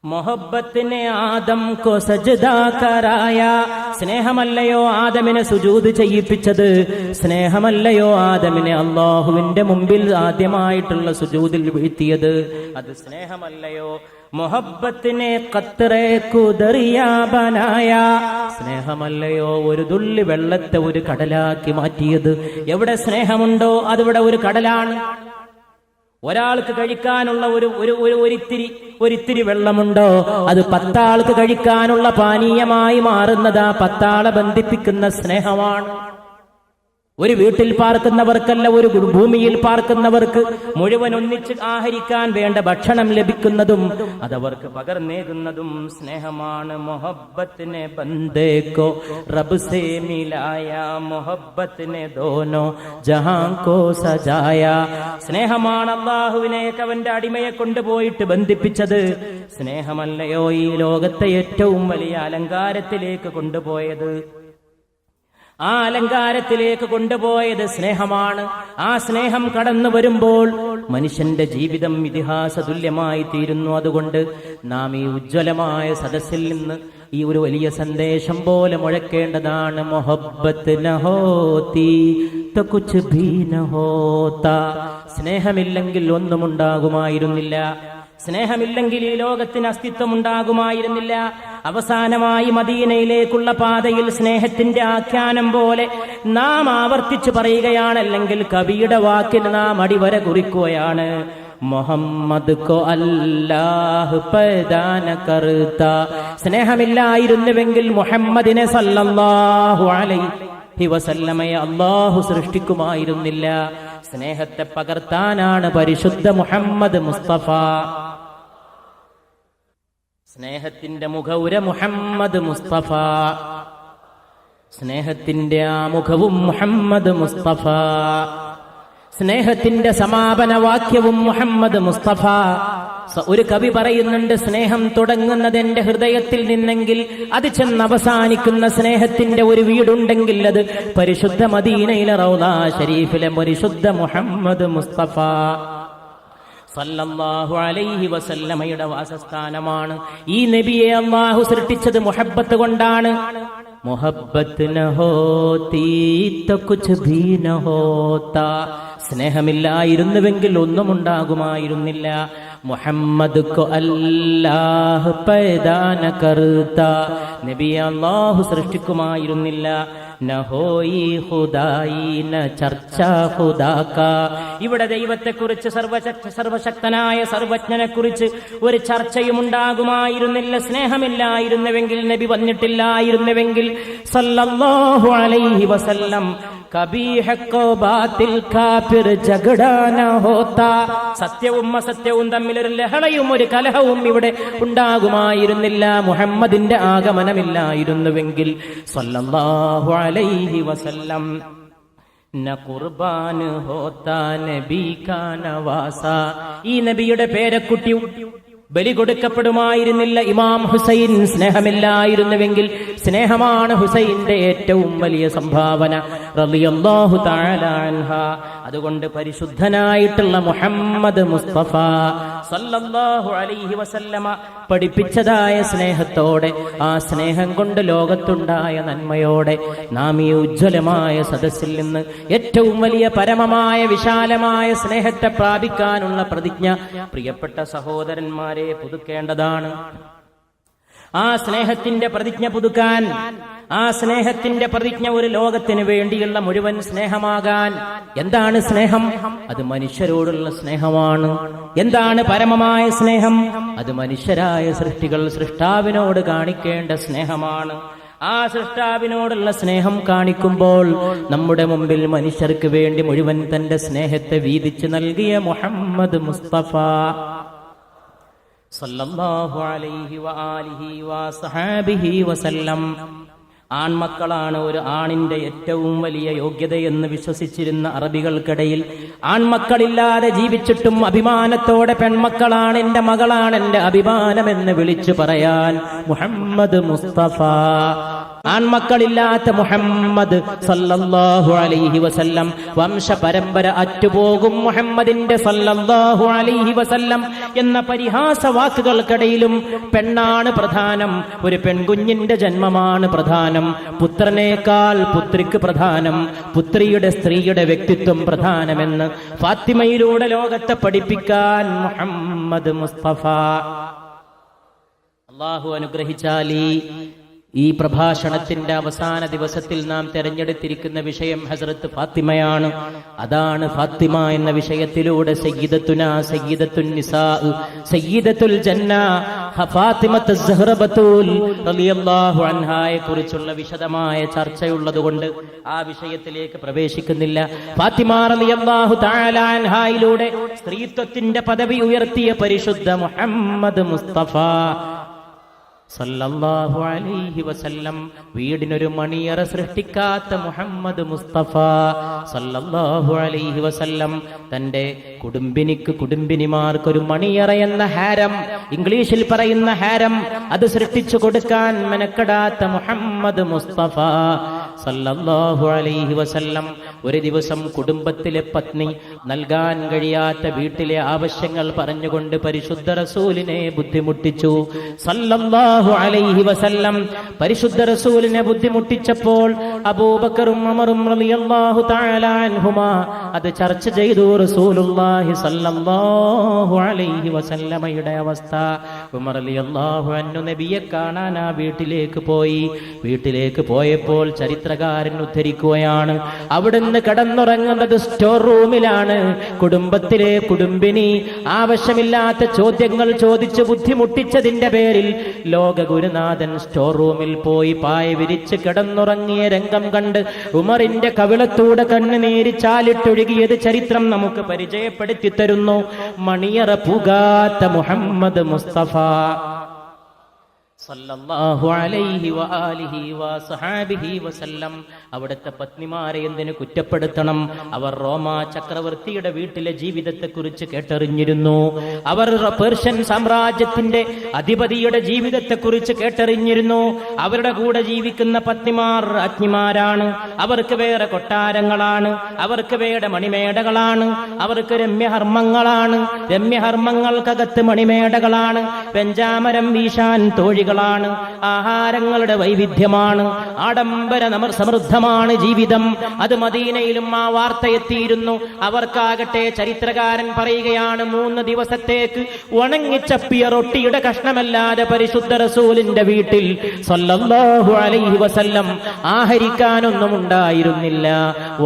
മൊഹബ്ബത്തിനെ ആദം കോ സജ്ദാ കരായ, സ്നേഹമല്ലയോ ആദമിനെ സുജൂദ് ചെയ്യിപ്പിച്ചത്? സ്നേഹമല്ലയോ ആദമിനെ അല്ലാഹുവിന്റെ മുമ്പിൽ ആദ്യമായിട്ടുള്ള സുജൂദിൽ വീഴ്ത്തിയത്? അത് സ്നേഹമല്ലയോ? മൊഹബ്ബത്തിനെ ഖത്റേ കു ദറിയാ ബനായ, സ്നേഹമല്ലയോ ഒരു തുള്ളി വെള്ളത്തെ ഒരു കടലാക്കി മാറ്റിയത്? എവിടെ സ്നേഹമുണ്ടോ അതിവിടെ ഒരു കടലാണ്. ഒരാൾക്ക് കഴിക്കാനുള്ള ഒരിത്തിരി വെള്ളമുണ്ടോ, അത് 10 ആൾക്ക് കഴിക്കാനുള്ള പാനീയമായി മാറുന്നത് ആ 10 ആളെ ബന്ധിപ്പിക്കുന്ന സ്നേഹമാണ്. ഒരു വീട്ടിൽ പാർക്കുന്നവർക്കല്ല, ഒരു ഭൂമിയിൽ പാർക്കുന്നവർക്ക് മുഴുവൻ ഒന്നിച്ച് ആഹരിക്കാൻ വേണ്ട ഭക്ഷണം ലഭിക്കുന്നതും അതവർക്ക് പകർന്നേകുന്നതും സ്നേഹമാണ്. മൊഹബ്ബത്തിനെ ബന്ദേക്കോ റബ് സേ മിലായ, മൊഹബ്ബത്തിനെ ദോനോ ജഹാൻ കോ സജായ. സ്നേഹമാണ് അല്ലാഹുവിനെ അവന്റെ അടിമയെ കൊണ്ടുപോയിട്ട് ബന്ധിപ്പിച്ചത്. സ്നേഹമല്ലയോ ഈ ലോകത്തെ ഏറ്റവും വലിയ അലങ്കാരത്തിലേക്ക് കൊണ്ടുപോയത്? ആ അലങ്കാരത്തിലേക്ക് കൊണ്ടുപോയത് സ്നേഹമാണ്. ആ സ്നേഹം കടന്നു വരുമ്പോൾ മനുഷ്യന്റെ ജീവിതം ഇതിഹാസ തുല്യമായി തീരുന്നു. അതുകൊണ്ട് നാം ഈ ഉജ്ജ്വലമായ സദസ്സിൽ നിന്ന് ഈ ഒരു വലിയ സന്ദേശം പോലെ മുഴക്കേണ്ടതാണ്. മൊഹബ്ബത്ത് ന ഹോതി തോ കുച്ച് ഭീ ന ഹോതാ. സ്നേഹമില്ലെങ്കിൽ ഒന്നും ഉണ്ടാകുമായിരുന്നില്ല. സ്നേഹമില്ലെങ്കിൽ ഈ ലോകത്തിന് അസ്തിത്വം ഉണ്ടാകുമായിരുന്നില്ല. അവസാനമായി മദീനയിലേക്കുള്ള പാതയിൽ സ്നേഹത്തിന്റെ ആഖ്യാനം പോലെ നാം ആവർത്തിച്ചു പറയുകയാണ്, അല്ലെങ്കിൽ കവിയുടെ വാക്കിന് നാം അടിവര കുറിക്കുകയാണ്. മുഹമ്മദ് കോ അല്ലാഹ് പൈദാ ന കർത്താ. സ്നേഹമില്ലായിരുന്നുവെങ്കിൽ മുഹമ്മദിനെ സല്ലല്ലാഹു അലൈഹി വസല്ലമയെ അല്ലാഹു സൃഷ്ടിക്കുമായിരുന്നില്ല. സ്നേഹത്തെ പകർത്താനാണ് പരിശുദ്ധ മുഹമ്മദ് മുസ്തഫ. സ്നേഹത്തിന്റെ മുഖവുര മുഹമ്മദ് മുസ്തഫ, സ്നേഹത്തിന്റെ ആ മുഖവും മുഹമ്മദ് മുസ്തഫ, സ്നേഹത്തിന്റെ സമാപന വാക്യവും മുഹമ്മദ് മുസ്തഫ. ഒരു കവി പറയുന്നുണ്ട്, സ്നേഹം തുടങ്ങുന്നത് എന്റെ ഹൃദയത്തിൽ നിന്നെങ്കിൽ അത് ചെന്ന് അവസാനിക്കുന്ന സ്നേഹത്തിന്റെ ഒരു വീടുണ്ടെങ്കിൽ അത് പരിശുദ്ധ മദീനയിലെ റൗള ഷരീഫിലെ പരിശുദ്ധ മുഹമ്മദ് മുസ്തഫ സല്ലല്ലാഹു അലൈഹി വസല്ലമയുടെ വാസസ്ഥാനമാണ്. ഈ നബിയെ അല്ലാഹു സൃഷ്ടിച്ചത് മുഹബ്ബത്ത് കൊണ്ടാണ്. മുഹബ്ബത്ത് ന ഹോതി തോ കുച്ച് ഭീ ന ഹോതാ. സ്നേഹമില്ലായിരുന്നുവെങ്കിൽ ഒന്നും ഉണ്ടാകുമായിരുന്നില്ല. മുഹമ്മദ് കോ അല്ലാഹ് പൈദാ ന കർത്താ. നബിയെ അല്ലാഹു സൃഷ്ടിക്കുമായിരുന്നില്ല. നഹോയി ഖുദായി ന ചർച്ച ഖുദാക. ഇവിടെ ദൈവത്തെക്കുറിച്ച്, സർവശക്തനായ സർവജ്ഞനെ കുറിച്ച് ഒരു ചർച്ചയും ഉണ്ടാകുമായിരുന്നില്ല. സ്നേഹമില്ലായിരുന്നുവെങ്കിൽ, നബി വന്നിട്ടില്ലായിരുന്നുവെങ്കിൽ സല്ലല്ലാഹു അലൈഹി വസല്ലം കബീ ഹഖോ ബാതിൽ കാഫിർ ജഗടാ ന ഹോതാ. സത്യവും അസത്യവും തമ്മിലൊരു ലഹളയും ഒരു കലഹവും ഇവിടെ ഉണ്ടാകുമായിരുന്നില്ല. മുഹമ്മദിന്റെ ആഗമനമില്ലായിരുന്നുവെങ്കിൽ സല്ലല്ലാഹു അലൈഹി വസല്ലം ന ഖുർബാൻ ഹോതാ നബി കാ നവാസാ. ഈ നബിയുടെ പേരക്കുട്ടി ബലി കൊടുക്കപ്പെടുമായിരുന്നില്ല. ഇമാം ഹുസൈൻ സ്നേഹമില്ലായിരുന്നുവെങ്കിൽ, സ്നേഹമാണ് ഹുസൈന്റെ ഏറ്റവും വലിയ സംഭാവന റളിയല്ലാഹു തആല അൻഹ. അതുകൊണ്ട് പരിശുദ്ധനായിട്ടുള്ള മുഹമ്മദ് മുസ്തഫ സല്ലല്ലാഹു അലൈഹി വസല്ലമ പഠിപ്പിച്ചതായ സ്നേഹത്തോടെ, ആ സ്നേഹം കൊണ്ട് ലോകത്തുണ്ടായ നന്മയോടെ നാം ഈ ഉജ്ജ്വലമായ സദസ്സിൽ നിന്ന് ഏറ്റവും വലിയ പരമമായ വിശാലമായ സ്നേഹത്തെ പ്രാപിക്കാനുള്ള പ്രതിജ്ഞ പ്രിയപ്പെട്ട സഹോദരന്മാരെ പുതുക്കേണ്ടതാണ്. ആ സ്നേഹത്തിന്റെ പ്രതിജ്ഞ പുതുക്കാൻ, ആ സ്നേഹത്തിന്റെ പ്രതിജ്ഞ ഒരു ലോകത്തിന് വേണ്ടിയുള്ള മുഴുവൻ സ്നേഹമാകാൻ. എന്താണ് സ്നേഹം? അത് മനുഷ്യരോടുള്ള സ്നേഹമാണ്. എന്താണ് പരമമായ സ്നേഹം? അത് മനുഷ്യരായ സൃഷ്ടികൾ സൃഷ്ടാവിനോട് കാണിക്കേണ്ട സ്നേഹമാണ്. ആ സൃഷ്ടാവിനോടുള്ള സ്നേഹം കാണിക്കുമ്പോൾ നമ്മുടെ മുമ്പിൽ മനുഷ്യർക്ക് വേണ്ടി മുഴുവൻ തന്റെ സ്നേഹത്തെ വീതിച്ചു നൽകിയ മുഹമ്മദ് മുസ്തഫ സല്ലല്ലാഹു അലൈഹി വആലിഹി വസഹബിഹി വസല്ലം. ആൺമക്കളാണ് ഒരു ആണിന്റെ ഏറ്റവും വലിയ യോഗ്യതയെന്ന് വിശ്വസിച്ചിരുന്ന അറബികൾക്കിടയിൽ ആൺമക്കളില്ലാതെ ജീവിച്ചിട്ടും അഭിമാനത്തോടെ പെൺമക്കളാണ്, എന്റെ മകളാണ് എന്റെ അഭിമാനമെന്ന് വിളിച്ചു പറയാൻ മുഹമ്മദ് മുസ്തഫ ആൺമക്കളില്ലാത്ത മുഹമ്മദ് സല്ലല്ലാഹു അലൈഹി വസല്ലം വംശപരമ്പര അറ്റുപോകും മുഹമ്മദിന്റെ സല്ലല്ലാഹു അലൈഹി വസല്ലം എന്ന പരിഹാസ വാക്കുകൾക്കിടയിലും പെണ്ണാണ് പ്രധാനം, ഒരു പെൺകുഞ്ഞിന്റെ ജന്മമാണ് പ്രധാനം, പുത്രനേക്കാൾ പുത്രിക്ക് പ്രധാനം, പുത്രിയുടെ സ്ത്രീയുടെ വ്യക്തിത്വം പ്രധാനമെന്ന് ഫാത്തിമയിലൂടെ ലോകത്തെ പഠിപ്പിക്കാൻ മുഹമ്മദ് മുസ്തഫ. അല്ലാഹു അനുഗ്രഹിച്ചാൽ ഈ പ്രഭാഷണത്തിന്റെ അവസാന ദിവസത്തിൽ നാം തെരഞ്ഞെടുത്തിരിക്കുന്ന വിഷയം ഹസ്രത്ത് ഫാത്തിമയാണ്. അതാണ് ഫാത്തിമ എന്ന വിഷയത്തിലൂടെ സയ്യിദത്തുനാ സയ്യിദത്തുൻ നിസാ സയ്യിദത്തുൽ ജന്ന ഫാത്തിമത്ത് സഹ്റ ബത്തൂൽ റളിയല്ലാഹു അൻഹായെ കുറിച്ചുള്ള വിശദമായ ചർച്ചയുള്ളതുകൊണ്ട് ആ വിഷയത്തിലേക്ക് പ്രവേശിക്കുന്നില്ല. ഫാത്തിമ റളിയല്ലാഹു തആല അൻഹായിലൂടെ സ്ത്രീത്വത്തിന്റെ പദവി ഉയർത്തിയ പരിശുദ്ധ മുഹമ്മദ് മുസ്തഫ സല്ലല്ലാഹു അലൈഹി വസല്ലം, വീടിനൊരു മണിയറ സൃഷ്ടിക്കാത്ത മുഹമ്മദ് മുസ്തഫ സല്ലല്ലാഹു അലൈഹി വസല്ലം തന്റെ കുടുംബിനിമാർക്കൊരു മണിയറ എന്ന ഹാരം, ഇംഗ്ലീഷിൽ പറയുന്ന ഹാരം, അത് സൃഷ്ടിച്ചു കൊടുക്കാൻ മെനക്കെടാത്ത മുഹമ്മദ് മുസ്തഫ സല്ലല്ലാഹു അലൈഹി വസല്ലം ഒരു ദിവസം കുടുംബത്തിലെ പത്നി നൽകാൻ കഴിയാത്ത വീട്ടിലെ ആവശ്യങ്ങൾ പറഞ്ഞുകൊണ്ട് പരിശുദ്ധ റസൂലിനെ ബുദ്ധിമുട്ടിച്ചു. സല്ലല്ലാഹു അലൈഹി വസല്ലം പരിശുദ്ധ റസൂലിനെ ബുദ്ധിമുട്ടിച്ചപ്പോൾ അബൂബക്കറും ഉമറും റളിയല്ലാഹു തആല അൻഹുമാ അത് ചർച്ച ചെയ്തു. റസൂലുള്ളാഹി സല്ലല്ലാഹു അലൈഹി വസല്ലമയുടെ അവസ്ഥ. ഉമർ റളിയല്ലാഹു അൻഹു നബിയെ കാണാൻ ആ വീട്ടിലേക്ക് പോയി. വീട്ടിലേക്ക് പോയപ്പോൾ ചരിത്രകാരൻ ഉദ്ധരിക്കുകയാണ്, അവിടുന്ന് കിടന്നുറങ്ങുന്നത് സ്റ്റോർ റൂമിലാണ്. കുടുംബത്തിലെ കുടുംബിനി ആവശ്യമില്ലാത്ത ചോദ്യങ്ങൾ ചോദിച്ച് ബുദ്ധിമുട്ടിച്ചതിന്റെ പേരിൽ ലോക ഗുരുനാഥൻ സ്റ്റോർ റൂമിൽ പോയി പായ വിരിച്ച് കിടന്നുറങ്ങിയ രംഗം കണ്ട് ഉമറിന്റെ കവിളത്തൂടെ കണ്ണുനീര് ചാലിട്ടൊഴുകിയത് ചരിത്രം നമുക്ക് പരിചയപ്പെടുത്തി തരുന്നു. മണിയറ പുകാത്ത മുഹമ്മദ് മുസ്തഫ സല്ലല്ലാഹു അലൈഹി വആലിഹി വസഹാബിഹി വസല്ലം അവിടുത്തെ പത്നിമാരെ എന്തിനു കുറ്റപ്പെടുത്തണം? അവർ റോമ ചക്രവർത്തിയുടെ വീട്ടിലെ ജീവിതത്തെക്കുറിച്ച് കേട്ടറിഞ്ഞിരുന്നു. അവർ പേർഷ്യൻ സാമ്രാജ്യത്തിന്റെ അധിപതിയുടെ ജീവിതത്തെക്കുറിച്ച് കേട്ടറിഞ്ഞിരുന്നു. അവരുടെ കൂടെ ജീവിക്കുന്ന പത്നിമാർ രാജ്ഞിമാരാണ്. അവർക്ക് വേറെ കൊട്ടാരങ്ങളാണ്, അവർക്ക് വേറെ മണിമേടകളാണ്, അവർക്ക് രമ്യഹർമ്മങ്ങളാണ്, രമ്യഹർമ്മങ്ങൾക്കകത്ത് മണിമേടകളാണ്, വെഞ്ചാമരം വീശാൻ തോഴികളാണ്, ആഹാരങ്ങളുടെ വൈവിധ്യമാണ്, ആഡംബര സമൃദ്ധമാണ് ജീവിതം. അത് മദീനയിലും ആ വാർത്ത എത്തിയിരുന്നു. അവർക്കാകട്ടെ ചരിത്രകാരൻ പറയുകയാണ്, 3 ദിവസത്തേക്ക് ഉണങ്ങിച്ചപ്പിയ റൊട്ടിയുടെ കഷ്ണമല്ലാതെ പരിശുദ്ധ റസൂലിന്റെ വീട്ടിൽ സല്ലല്ലാഹു അലൈഹി വസല്ലം ആഹരിക്കാനൊന്നും ഉണ്ടായിരുന്നില്ല.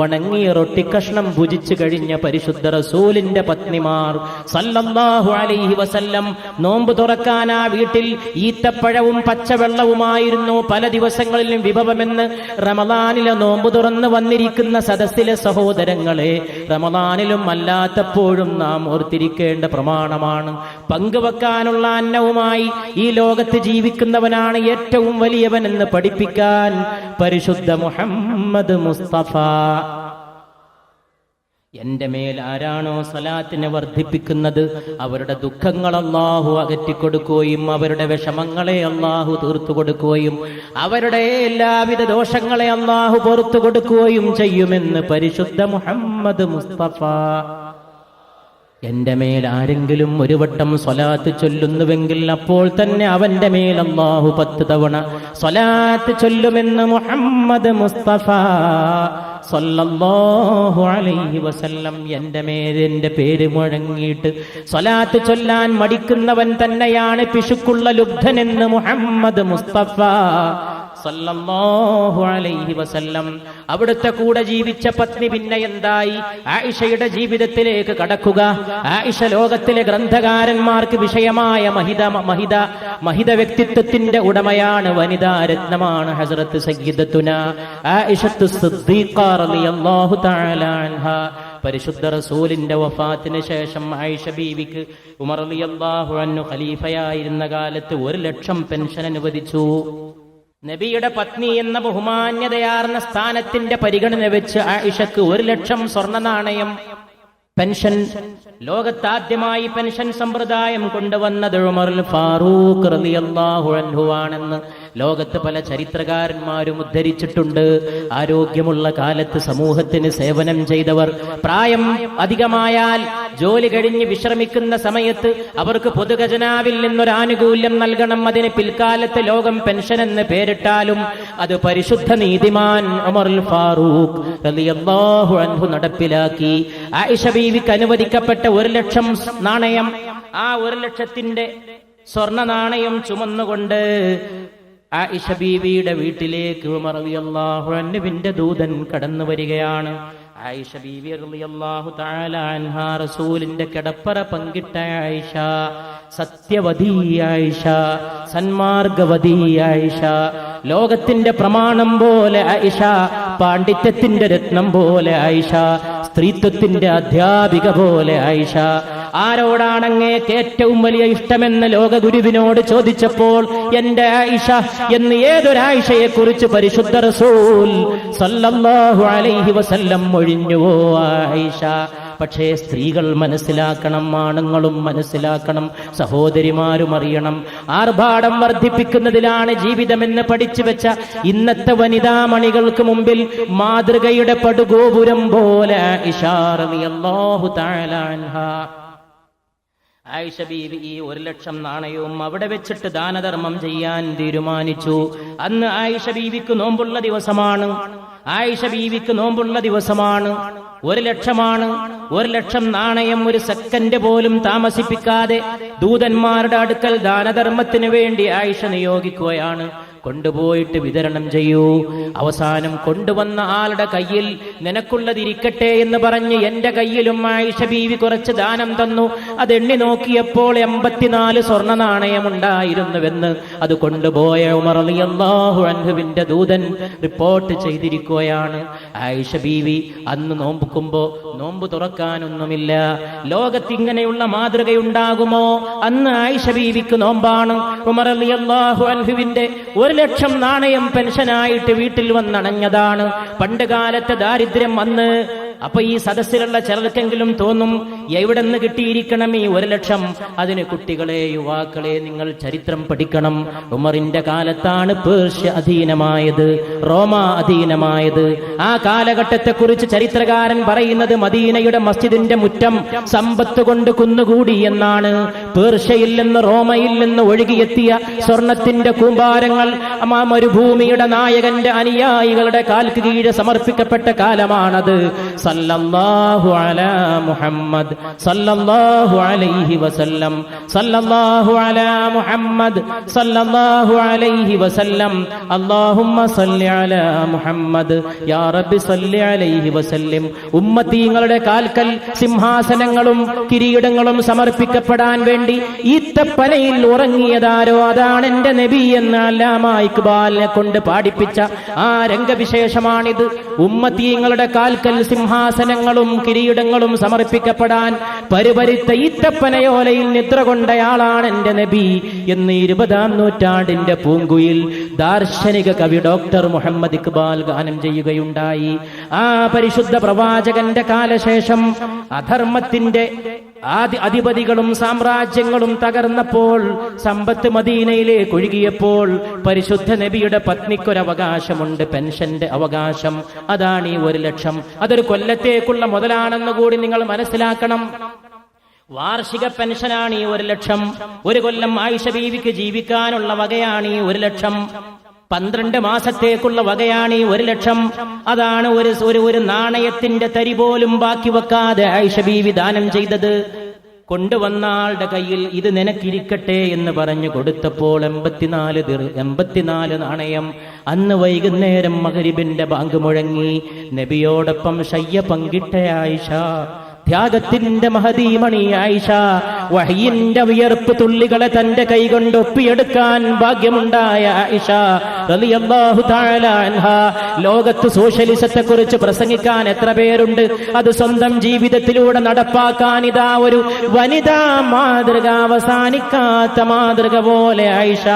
ഉണങ്ങിയ റൊട്ടി കഷ്ണം ഭുജിച്ചു കഴിഞ്ഞ പരിശുദ്ധ റസൂലിന്റെ പത്നിമാർ സല്ലല്ലാഹു അലൈഹി വസല്ലം നോമ്പ് തുറക്കാൻ ആ വീട്ടിൽ ഈത്തപ്പഴവും പച്ചവെള്ളവുമായിരുന്നു പല ദിവസങ്ങളിലും വിഭവമെന്ന് റമദാനിലെ നോമ്പ് തുറന്ന് വന്നിരിക്കുന്ന സദസ്സിലെ സഹോദരങ്ങളെ, റമദാനിലും അല്ലാത്തപ്പോഴും നാം ഓർത്തിരിക്കേണ്ട പ്രമാണമാണ്. പങ്കുവെക്കാനുള്ള അന്നവുമായി ഈ ലോകത്ത് ജീവിക്കുന്നവനാണ് ഏറ്റവും വലിയവനെന്ന് പഠിപ്പിക്കാൻ പരിശുദ്ധ മുഹമ്മദ് മുസ്തഫ. എന്റെ മേൽ ആരാണോ സലാത്തിനെ വർദ്ധിപ്പിക്കുന്നത് അവരുടെ ദുഃഖങ്ങൾ അല്ലാഹു അകറ്റിക്കൊടുക്കുകയും അവരുടെ വിഷമങ്ങളെ അല്ലാഹു തീർത്തു കൊടുക്കുകയും അവരുടെ എല്ലാവിധ ദോഷങ്ങളെ അല്ലാഹു പുറത്തു കൊടുക്കുകയും ചെയ്യുമെന്ന് പരിശുദ്ധ മുഹമ്മദ് മുസ്തഫ. എന്റെ മേൽ ആരെങ്കിലും ഒരു വട്ടം സ്വലാത്ത് ചൊല്ലുന്നുവെങ്കിൽ അപ്പോൾ തന്നെ അവന്റെ മേൽ അല്ലാഹു 10 തവണ സ്വലാത്ത് ചൊല്ലുമെന്ന് മുഹമ്മദ് മുസ്തഫ സല്ലല്ലാഹു അലൈഹി വസല്ലം. എന്റെ മേൽ എന്റെ പേര് മുഴങ്ങിയിട്ട് സ്വലാത്ത് ചൊല്ലാൻ മടിക്കുന്നവൻ തന്നെയാണ് പിശുക്കുള്ള ലുബ്ധനെന്ന് മുഹമ്മദ് മുസ്തഫ സല്ലല്ലാഹു അലൈഹി വസല്ലം. അവിടുത്തെ കൂടെ ജീവിച്ച പത്നി പിന്നെ എന്തായി? ആയിഷയുടെ ജീവിതത്തിലേക്ക് കടക്കുക. ആയിഷ ലോകത്തിലെ ഗ്രന്ഥകാരന്മാർക്ക് വിഷയമായ മഹിത വ്യക്തിത്വത്തിന്റെ ഉടമയാണ്, വനിതാ രത്നമാണ്. ഹസ്രത്ത് സയ്യിദത്തുനാ ആയിഷത്തു സിദ്ദീഖ റളിയല്ലാഹു തആല അൻഹാ. പരിശുദ്ധ റസൂലിന്റെ വഫാത്തിന് ശേഷം ആയിഷ ബീവിക്ക് ഉമർ റളിയല്ലാഹു അൻഹു ഖലീഫയായിരുന്ന കാലത്ത് 1,00,000 പെൻഷൻ അനുവദിച്ചു. നബിയുടെ പത്നി എന്ന ബഹുമാന്യതയാർന്ന സ്ഥാനത്തിന്റെ പരിഗണന വെച്ച് ആയിഷക്ക് 1,00,000 സ്വർണ്ണ നാണയം പെൻഷൻ. ലോകത്താദ്യമായി പെൻഷൻ സമ്പ്രദായം കൊണ്ടുവന്നത് ഉമർ ഫാറൂഖ് റളിയല്ലാഹു അൻഹു ആണെന്ന് ലോകത്ത് പല ചരിത്രകാരന്മാരും ഉദ്ധരിച്ചിട്ടുണ്ട്. ആരോഗ്യമുള്ള കാലത്ത് സമൂഹത്തിന് സേവനം ചെയ്തവർ പ്രായം അധികമായാൽ ജോലി കഴിഞ്ഞ് വിശ്രമിക്കുന്ന സമയത്ത് അവർക്ക് പൊതുഖജനാവിൽ നിന്നൊരു ആനുകൂല്യം നൽകണം. അതിന് പിൽക്കാലത്ത് ലോകം പെൻഷൻ എന്ന് പേരിട്ടാലും അത് പരിശുദ്ധ നീതിമാൻ ഉമറുൽ ഫാറൂഖ് റളിയല്ലാഹു അൻഹു നടപ്പിലാക്കി. ആയിഷ ബീവിക്ക് അനുവദിക്കപ്പെട്ട 1,00,000 നാണയം, ആ 1,00,000ത്തിന്റെ സ്വർണ്ണ നാണയം ചുമന്നുകൊണ്ട് ആയിഷ ബീവിയുടെ വീട്ടിലേക്ക് ഉമർ റളിയല്ലാഹു അൻഹുവിന്റെ ദൂതൻ കടന്നു വരികയാണ്. ആയിഷ ബീവി റളിയല്ലാഹു തആല അൻഹാ റസൂലിന്റെ കിടപ്പറ പങ്കിട്ട ആയിഷ, സത്യവതി ആയിഷ, സന്മാർഗവതി ആയിഷ, ലോകത്തിന്റെ പ്രമാണം പോലെ ആയിഷ, പാണ്ഡിത്യത്തിന്റെ രത്നം പോലെ ആയിഷ, സ്ത്രീത്വത്തിന്റെ അധ്യാപിക പോലെ ആയിഷ. ആരോടാണ് അങ്ങേക്ക് ഏറ്റവും വലിയ ഇഷ്ടമെന്ന് ലോകഗുരുവിനോട് ചോദിച്ചപ്പോൾ എന്റെ ആയിഷ എന്ന് ഏതൊരായിഷയെ കുറിച്ച് പരിശുദ്ധ റസൂൽ സല്ലല്ലാഹു അലൈഹി വസല്ലം ഒഴിഞ്ഞുവോ ആയിഷ. പക്ഷേ സ്ത്രീകൾ മനസ്സിലാക്കണം, ആണുങ്ങളും മനസ്സിലാക്കണം, സഹോദരിമാരും അറിയണം. ആർഭാടം വർദ്ധിപ്പിക്കുന്നതിലാണ് ജീവിതമെന്ന് പഠിച്ചു വെച്ച ഇന്നത്തെ വനിതാമണികൾക്ക് മുമ്പിൽ മാതൃകയുടെ പടുഗോപുരം പോലെ ആയിഷ റളിയല്ലാഹു തആല അൻഹാ. ആയിഷ ബീവി ഈ 1,00,000 നാണയവും അവിടെ വെച്ചിട്ട് ദാനധർമ്മം ചെയ്യാൻ തീരുമാനിച്ചു. അന്ന് ആയിഷ ബീവിക്ക് നോമ്പുള്ള ദിവസമാണ്. ആയിഷ ബീവിക്ക് നോമ്പുള്ള ദിവസമാണ്. 1,00,000 1,00,000 നാണയം ഒരു സെക്കൻഡ് പോലും താമസിപ്പിക്കാതെ ദൂതന്മാരുടെ അടുക്കൽ ദാനധർമ്മത്തിന് വേണ്ടി ആയിഷ നിയോഗിക്കുകയാണ്. കൊണ്ടുപോയിട്ട് വിതരണം ചെയ്യൂ. അവസാനം കൊണ്ടുവന്ന ആളുടെ കയ്യിൽ നിനക്കുള്ളതിരിക്കട്ടെ എന്ന് പറഞ്ഞ് എന്റെ കയ്യിലും ആയിഷ ബീവി കുറച്ച് ദാനം തന്നു. അത് എണ്ണി നോക്കിയപ്പോൾ 84 സ്വർണ്ണ നാണയമുണ്ടായിരുന്നുവെന്ന് അത് കൊണ്ടുപോയ ഉമർ റളിയല്ലാഹു അൻഹുവിന്റെ ദൂതൻ റിപ്പോർട്ട് ചെയ്തിരിക്കുകയാണ്. ആയിഷ ബീവി അന്ന് നോമ്പുക്കുമ്പോ നോമ്പ് തുറക്കാനൊന്നുമില്ല. ലോകത്ത് ഇങ്ങനെയുള്ള മാതൃകയുണ്ടാകുമോ? അന്ന് ആയിഷ ബീവിക്ക് നോമ്പാണ്. ഉമർ റളിയല്ലാഹു അൻഹുവിന്റെ 1,00,000 നാണയം പെൻഷനായിട്ട് വീട്ടിൽ വന്നണഞ്ഞതാണ്. പണ്ട് കാലത്തെ ദാരിദ്ര്യം വന്ന് അപ്പൊ ഈ സദസ്സിലുള്ള ചിലർക്കെങ്കിലും തോന്നും, എവിടെ നിന്ന് കിട്ടിയിരിക്കണം ഈ 1,00,000? അതിന് കുട്ടികളെ, യുവാക്കളെ, നിങ്ങൾ ചരിത്രം പഠിക്കണം. ഉമറിന്റെ കാലത്താണ് പേർഷ്യ അധീനമായത്, റോമ അധീനമായത്. ആ കാലഘട്ടത്തെ കുറിച്ച് ചരിത്രകാരൻ പറയുന്നത് മദീനയുടെ മസ്ജിദിന്റെ മുറ്റം സമ്പത്ത് കൊണ്ട് കുന്നുകൂടി എന്നാണ്. പേർഷ്യയിൽ നിന്ന്, റോമയിൽ നിന്ന് ഒഴുകിയെത്തിയ സ്വർണത്തിന്റെ കൂമ്പാരങ്ങൾ ആ മരുഭൂമിയുടെ നായകന്റെ അനുയായികളുടെ കാൽക്ക് കീഴ് സമർപ്പിക്കപ്പെട്ട കാലമാണത്. സല്ലല്ലാഹു അലാ മുഹമ്മദ് സല്ലല്ലാഹു അലൈഹി വസല്ലം, സല്ലല്ലാഹു അലാ മുഹമ്മദ് സല്ലല്ലാഹു അലൈഹി വസല്ലം, അല്ലാഹുമ്മ സല്ലി അലാ മുഹമ്മദ് യാ റബ്ബി സല്ലി അലൈഹി വസല്ലം. ഉമ്മത്തീങ്ങളുടെ കാൽക്കൽ സിംഹാസനങ്ങളും കിരീടങ്ങളും സമർപ്പിക്കപ്പെടാൻ വേണ്ടി ഈത്തപ്പനയിൽ ഉറങ്ങിയതാരോ അതാണ് എന്റെ നബി എന്ന് അല്ലാമ ഇഖ്ബാലിനെ കൊണ്ട് പാടിപ്പിച്ച ആ രംഗവിശേഷമാണിത്. ഉമ്മത്തീങ്ങളുടെ കാൽക്കൽ സിംഹാസനങ്ങളും കിരീടങ്ങളും സമർപ്പിക്കപ്പെടാൻ പരിപരിത്ത ഈത്തപ്പനയോലയിൽ നിദ്ര കൊണ്ടയാളാണ് എന്റെ നബി എന്ന് 20-ാം നൂറ്റാണ്ടിന്റെ പൂങ്കുയിൽ ദാർശനിക കവി ഡോക്ടർ മുഹമ്മദ് ഇഖ്ബാൽ ഗാനം ചെയ്യുകയുണ്ടായി. ആ പരിശുദ്ധ പ്രവാചകന്റെ കാലശേഷം അധർമ്മത്തിന്റെ അധിപതികളും സാമ്രാജ്യങ്ങളും തകർന്നപ്പോൾ, സമ്പത്ത് മദീനയിലേക്ക് ഒഴുകിയപ്പോൾ പരിശുദ്ധ നബിയുടെ പത്നിക്കൊരവകാശമുണ്ട്, പെൻഷന്റെ അവകാശം. അതാണ് ഈ 1,00,000. അതൊരു കൊല്ലത്തേക്കുള്ള മുതലാണെന്ന് കൂടി നിങ്ങൾ മനസ്സിലാക്കണം. വാർഷിക പെൻഷനാണ് ഈ 1,00,000. ഒരു കൊല്ലം ആയിഷ ബീവിക്ക് ജീവിക്കാനുള്ള വകയാണ് ഈ 1,00,000. 12 മാസത്തേക്കുള്ള വകയാണ് ഈ 1,00,000. അതാണ് ഒരു നാണയത്തിന്റെ തരി പോലും ബാക്കി വെക്കാതെ ആയിഷ ബീവി ദാനം ചെയ്തത്. കൊണ്ടുവന്ന ആളുടെ കയ്യിൽ ഇത് നിനക്കിരിക്കട്ടെ എന്ന് പറഞ്ഞു കൊടുത്തപ്പോൾ 84 നാണയം. അന്ന് വൈകുന്നേരം മഗ്രിബിന്റെ ബാങ്ക് മുഴങ്ങി. നബിയോടൊപ്പം ശയ്യ പങ്കിട്ട ആയിഷ, ത്യാഗത്തിന്റെ മഹദീമണി ആയിഷ, വഹയിന്റെ വിയർപ്പ് തുള്ളികളെ തന്റെ കൈകൊണ്ട് ഒപ്പിയെടുക്കാൻ ഭാഗ്യമുണ്ടായ ആയിഷ റളിയല്ലാഹു തആല അൻഹാ. ലോകത്ത് സോഷ്യലിസത്തെ കുറിച്ച് പ്രസംഗിക്കാൻ എത്ര പേരുണ്ട്, അത് സ്വന്തം ജീവിതത്തിലൂടെ നടപ്പാക്കാൻ ഇതാ ഒരു വനിതാ മാതൃക, അവസാനിക്കാത്ത മാതൃക പോലെ ആയിഷ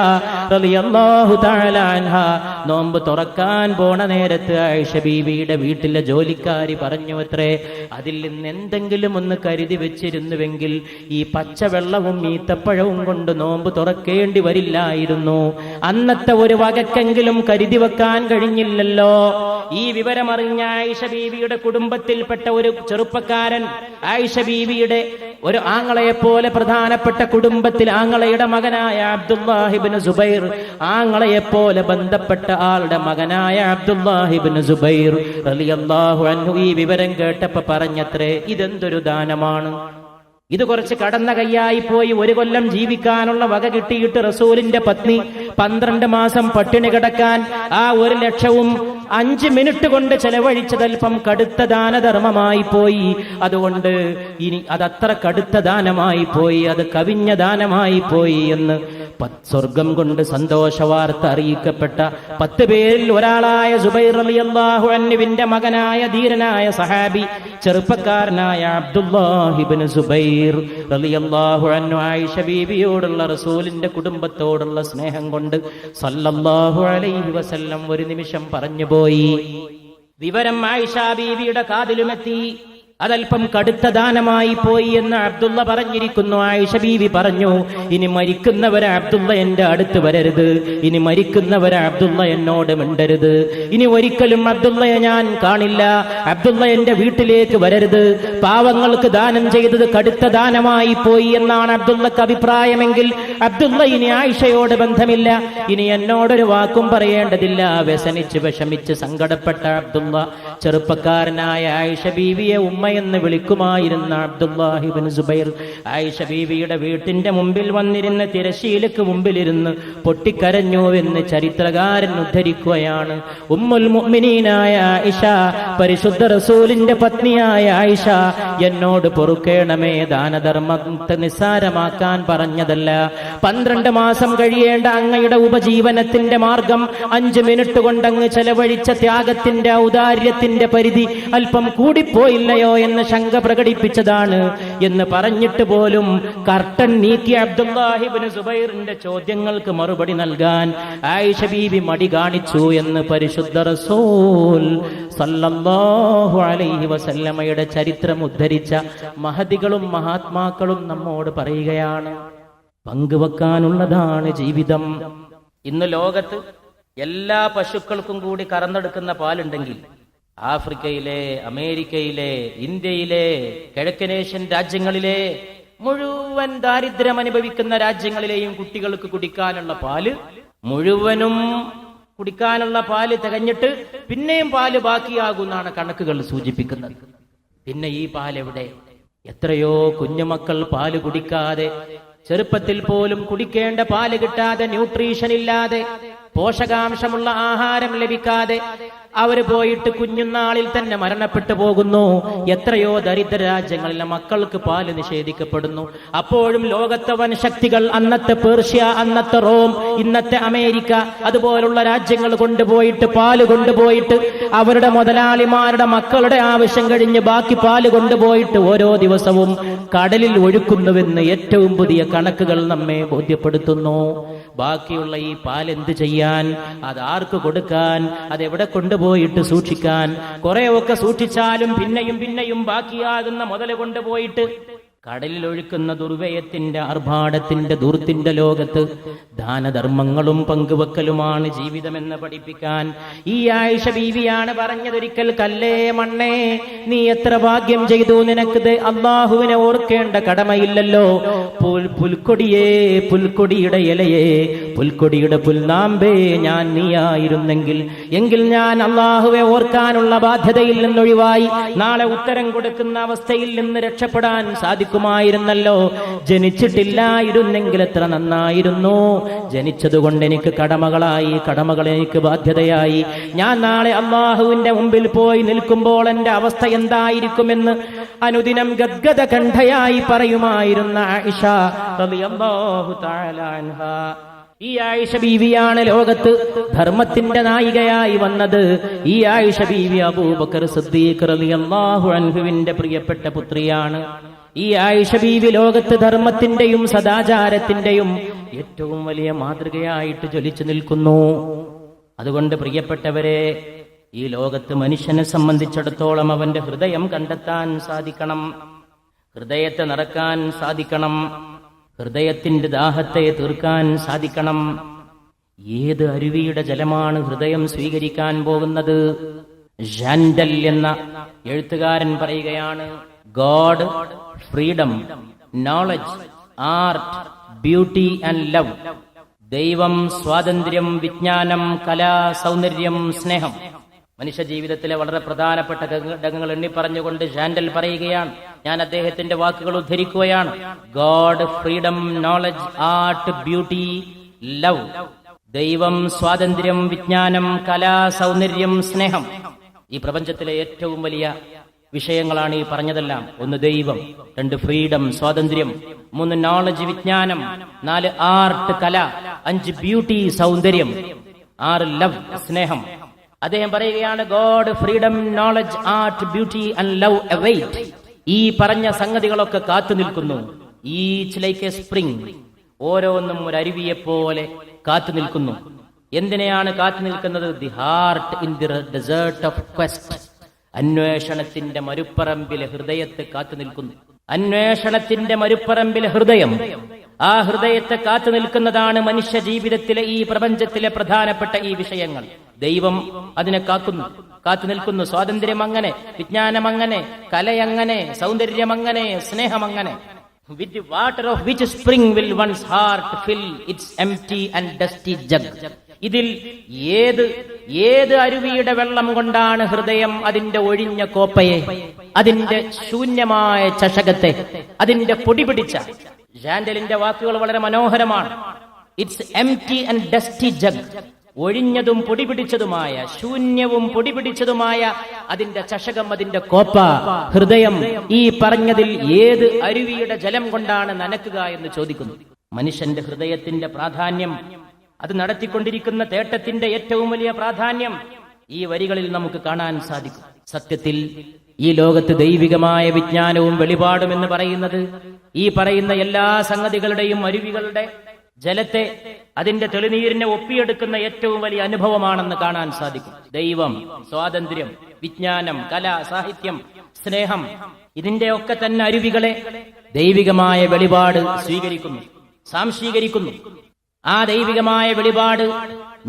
റളിയല്ലാഹു തആല അൻഹാ. നോമ്പ് തുറക്കാൻ പോണ നേരത്ത് ആയിഷ ബീവിയുടെ വീട്ടിലെ ജോലിക്കാരി പറഞ്ഞു അത്രേ, അതിൽ നിന്ന് എന്തെങ്കിലും ഒന്ന് കരുതി വെച്ചിരുന്നുവെങ്കിൽ ഈ പച്ചവെള്ളവും ഈത്തപ്പഴവും കൊണ്ട് നോമ്പ് തുറക്കേണ്ടി വരില്ലായിരുന്നു. അന്നത്തെ ഒരു വകക്കെങ്കിലും കരുതി വെക്കാൻ കഴിഞ്ഞില്ലല്ലോ. ഈ വിവരമറിഞ്ഞ ആയിഷ ബീവിയുടെ കുടുംബത്തിൽപ്പെട്ട ഒരു ചെറുപ്പക്കാരൻ, ആയിഷ ബീവിയുടെ ഒരു ആങ്ങളെയെപ്പോലെ പ്രധാനപ്പെട്ട കുടുംബത്തിൽ ആങ്ങളയുടെ മകനായ അബ്ദുല്ലാഹിബ്നു സുബൈർ, ആങ്ങളെയെപ്പോലെ ബന്ധപ്പെട്ട ആളുടെ മകനായ അബ്ദുല്ലാഹിബ്നു സുബൈർ റളിയല്ലാഹു അൻഹു ഈ വിവരം കേട്ടപ്പോ പറഞ്ഞത്രേ, ഇതെന്തൊരു ദാനമാണ്, ഇത് കുറച്ച് കടന്ന കൈയായി പോയി. 1 കൊല്ലം ജീവിക്കാനുള്ള വക കിട്ടിയിട്ട് റസൂലിന്റെ പത്നി 12 മാസം പട്ടിണി കിടക്കാൻ ആ 1 ലക്ഷവും 5 മിനിറ്റ് കൊണ്ട് ചെലവഴിച്ചതൽപ്പം കടുത്ത ദാനധർമ്മമായി പോയി. അതുകൊണ്ട് ഇനി അതത്ര കടുത്ത ദാനമായി പോയി, അത് കവിഞ്ഞ ദാനമായി പോയി എന്ന് സ്വർഗം കൊണ്ട് സന്തോഷ വാർത്ത അറിയിക്കപ്പെട്ട 10 പേരിൽ ഒരാളായ സുബൈർ റളിയല്ലാഹു അൻഹുവിന്റെ മകനായ ധീരനായ സഹാബി ചെറുപ്പക്കാരനായ അബ്ദുല്ലാഹിബ്നു സുബൈർ റളിയല്ലാഹു അൻഹു ആയിഷ ബീവിയോടുള്ള റസൂലിന്റെ കുടുംബത്തോടുള്ള സ്നേഹം കൊണ്ട് സല്ലല്ലാഹു അലൈഹി വസല്ലം ഒരു നിമിഷം പറഞ്ഞുപോയി. വിവരം ആയിഷ ബീവിയുടെ കാതിലുമെത്തി. അതൽപ്പം കടുത്ത ദാനമായി പോയി എന്ന് അബ്ദുള്ള പറഞ്ഞിരിക്കുന്നു. ആയിഷ ബീവി പറഞ്ഞു, ഇനി മരിക്കുന്നവരെ അബ്ദുള്ള എന്റെ അടുത്ത് വരരുത്, ഇനി മരിക്കുന്നവരെ അബ്ദുള്ള എന്നോട് മിണ്ടരുത്, ഇനി ഒരിക്കലും അബ്ദുള്ളയെ ഞാൻ കാണില്ല, അബ്ദുള്ള എന്റെ വീട്ടിലേക്ക് വരരുത്, പാവങ്ങൾക്ക് ദാനം ചെയ്തത് കടുത്ത ദാനമായി പോയി എന്നാണ് അബ്ദുള്ളക്ക് അഭിപ്രായമെങ്കിൽ അബ്ദുള്ള ഇനി ആയിഷയോട് ബന്ധമില്ല, ഇനി എന്നോടൊരു വാക്കും പറയേണ്ടതില്ല. വ്യസനിച്ച് വിഷമിച്ച് സങ്കടപ്പെട്ട അബ്ദുള്ള ചെറുപ്പക്കാരനായ ആയിഷ ബീവിയെ ഉമ്മ എന്ന് വിളിക്കുമായിരുന്ന അബ്ദുല്ലാഹിബ്നു സുബൈർ ആയിഷ ബീവിയുടെ വീട്ടിന്റെ മുമ്പിൽ വന്നിരുന്ന് തിരശീലക്ക് മുമ്പിലിരുന്ന് പൊട്ടിക്കരഞ്ഞുവെന്ന് ചരിത്രകാരൻ ഉദ്ധരിക്കുകയാണ്. ഉമ്മുൽ മുഅ്മിനീനായ ആയിഷ, പരിശുദ്ധ റസൂലിന്റെ പത്നിയായ ആയിഷ, എന്നോട് പൊറുക്കേണമേ, ദാനധർമ്മത്തെ നിസ്സാരമാക്കാൻ പറഞ്ഞതല്ല. 12 മാസം കഴിയേണ്ട അങ്ങയുടെ ഉപജീവനത്തിന്റെ മാർഗം 5 മിനിറ്റ് കൊണ്ടങ്ങ് ചെലവഴിച്ച ത്യാഗത്തിന്റെ ഔദാര്യത്തിന്റെ പരിധി അല്പം കൂടിപ്പോയില്ലയോ എന്ന് ശങ്ക പ്രകടിപ്പിച്ചതാണ് എന്ന് പറഞ്ഞിട്ട് പോലും കർട്ടൻ നീക്കി അബ്ദുല്ലാഹിബ്നു സുബൈറിന്റെ ചോദ്യങ്ങൾക്ക് മറുപടി നൽകാൻ ആയിഷ ബീവി മടി കാണിച്ചു എന്ന് പരിശുദ്ധ റസൂൽ സല്ലല്ലാഹു അലൈഹി വസല്ലമയുടെ ചരിത്രം ഉദ്ധരിച്ച മഹദികളും മഹാത്മാക്കളും നമ്മോട് പറയുകയാണ്. പങ്കുവെക്കാനുള്ളതാണ് ജീവിതം. ഇന്ന് ലോകത്ത് എല്ലാ പശുക്കൾക്കും കൂടി കറന്നെടുക്കുന്ന പാലുണ്ടെങ്കിൽ ആഫ്രിക്കയിലെ, അമേരിക്കയിലെ, ഇന്ത്യയിലെ, കിഴക്കനേഷ്യൻ രാജ്യങ്ങളിലെ മുഴുവൻ ദാരിദ്ര്യം അനുഭവിക്കുന്ന രാജ്യങ്ങളിലെയും കുട്ടികൾക്ക് കുടിക്കാനുള്ള പാല് മുഴുവനും കുടിക്കാനുള്ള പാല് തികഞ്ഞിട്ട് പിന്നെയും പാല് ബാക്കിയാകുന്നാണ് കണക്കുകൾ സൂചിപ്പിക്കുന്നത്. പിന്നെ ഈ പാലെവിടെ? എത്രയോ കുഞ്ഞുമക്കൾ പാല് കുടിക്കാതെ, ചെറുപ്പത്തിൽ പോലും കുടിക്കേണ്ട പാല് കിട്ടാതെ, ന്യൂട്രീഷൻ ഇല്ലാതെ, പോഷകാംശമുള്ള ആഹാരം ലഭിക്കാതെ അവര് പോയിട്ട് കുഞ്ഞുനാളിൽ തന്നെ മരണപ്പെട്ടു പോകുന്നു. എത്രയോ ദരിദ്ര രാജ്യങ്ങളിലെ മക്കൾക്ക് പാല് നിഷേധിക്കപ്പെടുന്നു. അപ്പോഴും ലോകത്തെ വൻശക്തികൾ, അന്നത്തെ പേർഷ്യ, അന്നത്തെ റോം, ഇന്നത്തെ അമേരിക്ക, അതുപോലുള്ള രാജ്യങ്ങൾ കൊണ്ടുപോയിട്ട് പാല് കൊണ്ടുപോയിട്ട് അവരുടെ മുതലാളിമാരുടെ മക്കളുടെ ആവശ്യം കഴിഞ്ഞ് ബാക്കി പാല് കൊണ്ടുപോയിട്ട് ഓരോ ദിവസവും കടലിൽ ഒഴുക്കുന്നുവെന്ന് ഏറ്റവും പുതിയ കണക്കുകൾ നമ്മെ ബോധ്യപ്പെടുത്തുന്നു. ബാക്കിയുള്ള ഈ പാൽ എന്ത് ചെയ്യാൻ? അത് ആർക്ക് കൊടുക്കാൻ? അതെവിടെ കൊണ്ടുപോയിട്ട് സൂക്ഷിക്കാൻ? കുറെയൊക്കെ സൂക്ഷിച്ചാലും പിന്നെയും പിന്നെയും ബാക്കിയാകുന്ന മുതല് കൊണ്ടുപോയിട്ട് കടലിൽ ഒഴുക്കുന്ന ദുർവ്യയത്തിന്റെ, ആർഭാടത്തിന്റെ, ദൂർത്തിന്റെ ലോകത്ത് ദാനധർമ്മങ്ങളും പങ്കുവെക്കലുമാണ് ജീവിതമെന്ന് പഠിപ്പിക്കാൻ ഈ ആയിഷ ബീവിയാണ് പറഞ്ഞതൊരിക്കൽ, കല്ലേ മണ്ണേ, നീ എത്ര ഭാഗ്യം ചെയ്തു, നിനക്ക് അള്ളാഹുവിനെ ഓർക്കേണ്ട കടമയില്ലല്ലോ. പുൽക്കൊടിയേ, പുൽക്കൊടിയുടെ ഇലയേ, പുൽക്കൊടിയുടെ പുൽനാമ്പേ, ഞാൻ നീയായിരുന്നെങ്കിൽ എങ്കിൽ ഞാൻ അള്ളാഹുവെ ഓർക്കാനുള്ള ബാധ്യതയിൽ നിന്നൊഴിവായി നാളെ ഉത്തരം കൊടുക്കുന്ന അവസ്ഥയിൽ നിന്ന് രക്ഷപ്പെടാൻ സാധിക്കുമായിരുന്നല്ലോ. ജനിച്ചിട്ടില്ലായിരുന്നെങ്കിൽ എത്ര നന്നായിരുന്നു. ജനിച്ചതുകൊണ്ട് എനിക്ക് കടമകളായി, കടമകൾ എനിക്ക് ബാധ്യതയായി. ഞാൻ നാളെ അള്ളാഹുവിന്റെ മുമ്പിൽ പോയി നിൽക്കുമ്പോൾ എന്റെ അവസ്ഥ എന്തായിരിക്കുമെന്ന് അനുദിനം ഗദ്ഗദ കണ്ഠയായി പറയുമായിരുന്ന ആയിഷ റളിയല്ലാഹു തആല അൻഹാ. ഈ ആയിഷ ബീവിയാണ് ലോകത്ത് ധർമ്മത്തിന്റെ നായികയായി വന്നത്. ഈ ആയിഷ ബീവി അബൂബക്കർ സിദ്ദീഖ് റളിയല്ലാഹു അൻഹുവിന്റെ പ്രിയപ്പെട്ട പുത്രിയാണ്. ഈ ആയിഷ ബീവി ലോകത്ത് ധർമ്മത്തിന്റെയും സദാചാരത്തിന്റെയും ഏറ്റവും വലിയ മാതൃകയായിട്ട് ജ്വലിച്ചു നിൽക്കുന്നു. അതുകൊണ്ട് പ്രിയപ്പെട്ടവരെ, ഈ ലോകത്ത് മനുഷ്യനെ സംബന്ധിച്ചിടത്തോളം അവന്റെ ഹൃദയം കണ്ടെത്താൻ സാധിക്കണം, ഹൃദയത്തെ നിറക്കാൻ സാധിക്കണം, ഹൃദയത്തിന്റെ ദാഹത്തെ തീർക്കാൻ സാധിക്കണം. ഏത് അരുവിയുടെ ജലമാണ് ഹൃദയം സ്വീകരിക്കാൻ പോകുന്നത്? ഷാൻഡൽ എന്ന എഴുത്തുകാരൻ പറയുകയാണ്, God, freedom, knowledge, art, beauty and love. ദൈവം, സ്വാതന്ത്ര്യം, വിജ്ഞാനം, കല, സൗന്ദര്യം, സ്നേഹം. മനുഷ്യ ജീവിതത്തിലെ വളരെ പ്രധാനപ്പെട്ട ഘടകങ്ങൾ എണ്ണിപ്പറഞ്ഞുകൊണ്ട് ഷാൻഡൽ പറയുകയാണ്, ഞാൻ അദ്ദേഹത്തിന്റെ വാക്കുകൾ ഉദ്ധരിക്കുകയാണ്: God, freedom, knowledge, art, beauty, love. ദൈവം, സ്വാതന്ത്ര്യം, വിജ്ഞാനം, കല, സൗന്ദര്യം, സ്നേഹം. ഈ പ്രപഞ്ചത്തിലെ ഏറ്റവും വലിയ വിഷയങ്ങളാണ് ഈ പറഞ്ഞതെല്ലാം. 1 ദൈവം, 2 ഫ്രീഡം, സ്വാതന്ത്ര്യം, 3 നോളജ്, വിജ്ഞാനം, 4 ആർട്ട്, കല, 5 ബ്യൂട്ടി, സൗന്ദര്യം, 6 ലവ്, സ്നേഹം. അദ്ദേഹം പറയുകയാണ്, God, freedom, knowledge, art, beauty and love await. ഈ പറഞ്ഞ സംഗതികളൊക്കെ കാത്തു നിൽക്കുന്നു. ഈച്ച് ലൈക്ക് എ സ്പ്രിംഗ്, ഓരോന്നും ഒരു അരുവിയെപ്പോലെ കാത്തു നിൽക്കുന്നു. എന്തിനെയാണ് കാത്തു നിൽക്കുന്നത്? The heart in the desert of quest. അന്വേഷണത്തിന്റെ മരുപ്പറമ്പിലെ ഹൃദയത്തെ കാത്തു നിൽക്കുന്നു. അന്വേഷണത്തിന്റെ മരുപ്പറമ്പിലെ ഹൃദയം, ആ ഹൃദയത്തെ കാത്തു നിൽക്കുന്നതാണ് മനുഷ്യ ജീവിതത്തിലെ, ഈ പ്രപഞ്ചത്തിലെ പ്രധാനപ്പെട്ട ഈ വിഷയങ്ങൾ. ദൈവം അതിനെ കാത്തു നിൽക്കുന്നു. സ്വാതന്ത്ര്യം അങ്ങനെ, വിജ്ഞാനം അങ്ങനെ, കലയങ്ങനെ, സൗന്ദര്യം അങ്ങനെ, സ്നേഹം അങ്ങനെ. With the water of which spring will one's heart fill its empty and dusty jug. ഇതിൽ ഏത് അരുവിയുടെ വെള്ളം കൊണ്ടാണ് ഹൃദയം അതിന്റെ ഒഴിഞ്ഞ കോപ്പയെ, അതിന്റെ ശൂന്യമായ ചഷകത്തെ, അതിന്റെ പൊടി പിടിച്ച. ഷാൻഡലിന്റെ വാക്കുകൾ വളരെ മനോഹരമാണ്. It's empty and dusty jug. ഒഴിഞ്ഞതും പൊടിപിടിച്ചതുമായ, ശൂന്യവും പൊടിപിടിച്ചതുമായ അതിന്റെ ചഷകം, അതിന്റെ കോപ്പ, ഹൃദയം. ഈ പറഞ്ഞതിൽ ഏത് അരുവിയുടെ ജലം കൊണ്ടാണ് നനക്കുക എന്ന് ചോദിക്കുന്നു. മനുഷ്യന്റെ ഹൃദയത്തിന്റെ പ്രാധാന്യം, അത് നടത്തിക്കൊണ്ടിരിക്കുന്ന തേട്ടത്തിന്റെ ഏറ്റവും വലിയ പ്രാധാന്യം ഈ വരികളിൽ നമുക്ക് കാണാൻ സാധിക്കും. സത്യത്തിൽ ഈ ലോകത്ത് ദൈവികമായ വിജ്ഞാനവും വെളിപാടും എന്ന് പറയുന്നത് ഈ പറയുന്ന എല്ലാ സംഗതികളുടെയും അരുവികളുടെ ജലത്തെ, അതിന്റെ തെളിനീരിനെ ഒപ്പിയെടുക്കുന്ന ഏറ്റവും വലിയ അനുഭവമാണെന്ന് കാണാൻ സാധിക്കും. ദൈവം, സ്വാതന്ത്ര്യം, വിജ്ഞാനം, കല, സാഹിത്യം, സ്നേഹം, ഇതിന്റെ ഒക്കെ തന്നെ അരുവികളെ ദൈവികമായ വെളിപാട് സ്വീകരിക്കുന്നു, സാംശീകരിക്കുന്നു. ആ ദൈവികമായ വെളിപാട്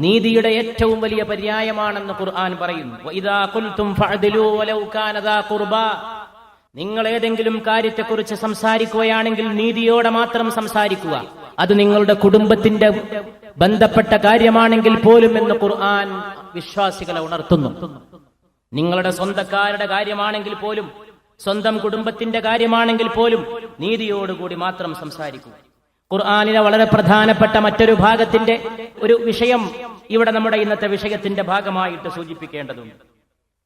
നീതിയുടെ ഏറ്റവും വലിയ പര്യായമാണെന്ന് ഖുർആൻ പറയുന്നു. വഇദാ ഖുൽതും ഫഅദിലൂ വലൗ കാന ദാ ഖുർബാ. നിങ്ങൾ ഏതെങ്കിലും കാര്യത്തെക്കുറിച്ച് സംസാരിക്കുകയാണെങ്കിൽ നീതിയോടെ മാത്രം സംസാരിക്കുക. അത് നിങ്ങളുടെ കുടുംബത്തിന്റെ ബന്ധപ്പെട്ട കാര്യമാണെങ്കിൽ പോലും എന്ന് ഖുർആൻ വിശ്വാസികളെ ഉണർത്തുന്നു. നിങ്ങളുടെ സ്വന്തക്കാരുടെ കാര്യമാണെങ്കിൽ പോലും, സ്വന്തം കുടുംബത്തിന്റെ കാര്യമാണെങ്കിൽ പോലും നീതിയോടുകൂടി മാത്രം സംസാരിക്കുക. ഖുർആനിലെ വളരെ പ്രധാനപ്പെട്ട മറ്റൊരു ഭാഗത്തിന്റെ ഒരു വിഷയം ഇവിടെ നമ്മുടെ ഇന്നത്തെ വിഷയത്തിന്റെ ഭാഗമായിട്ട് സൂചിപ്പിക്കേണ്ടതുണ്ട്.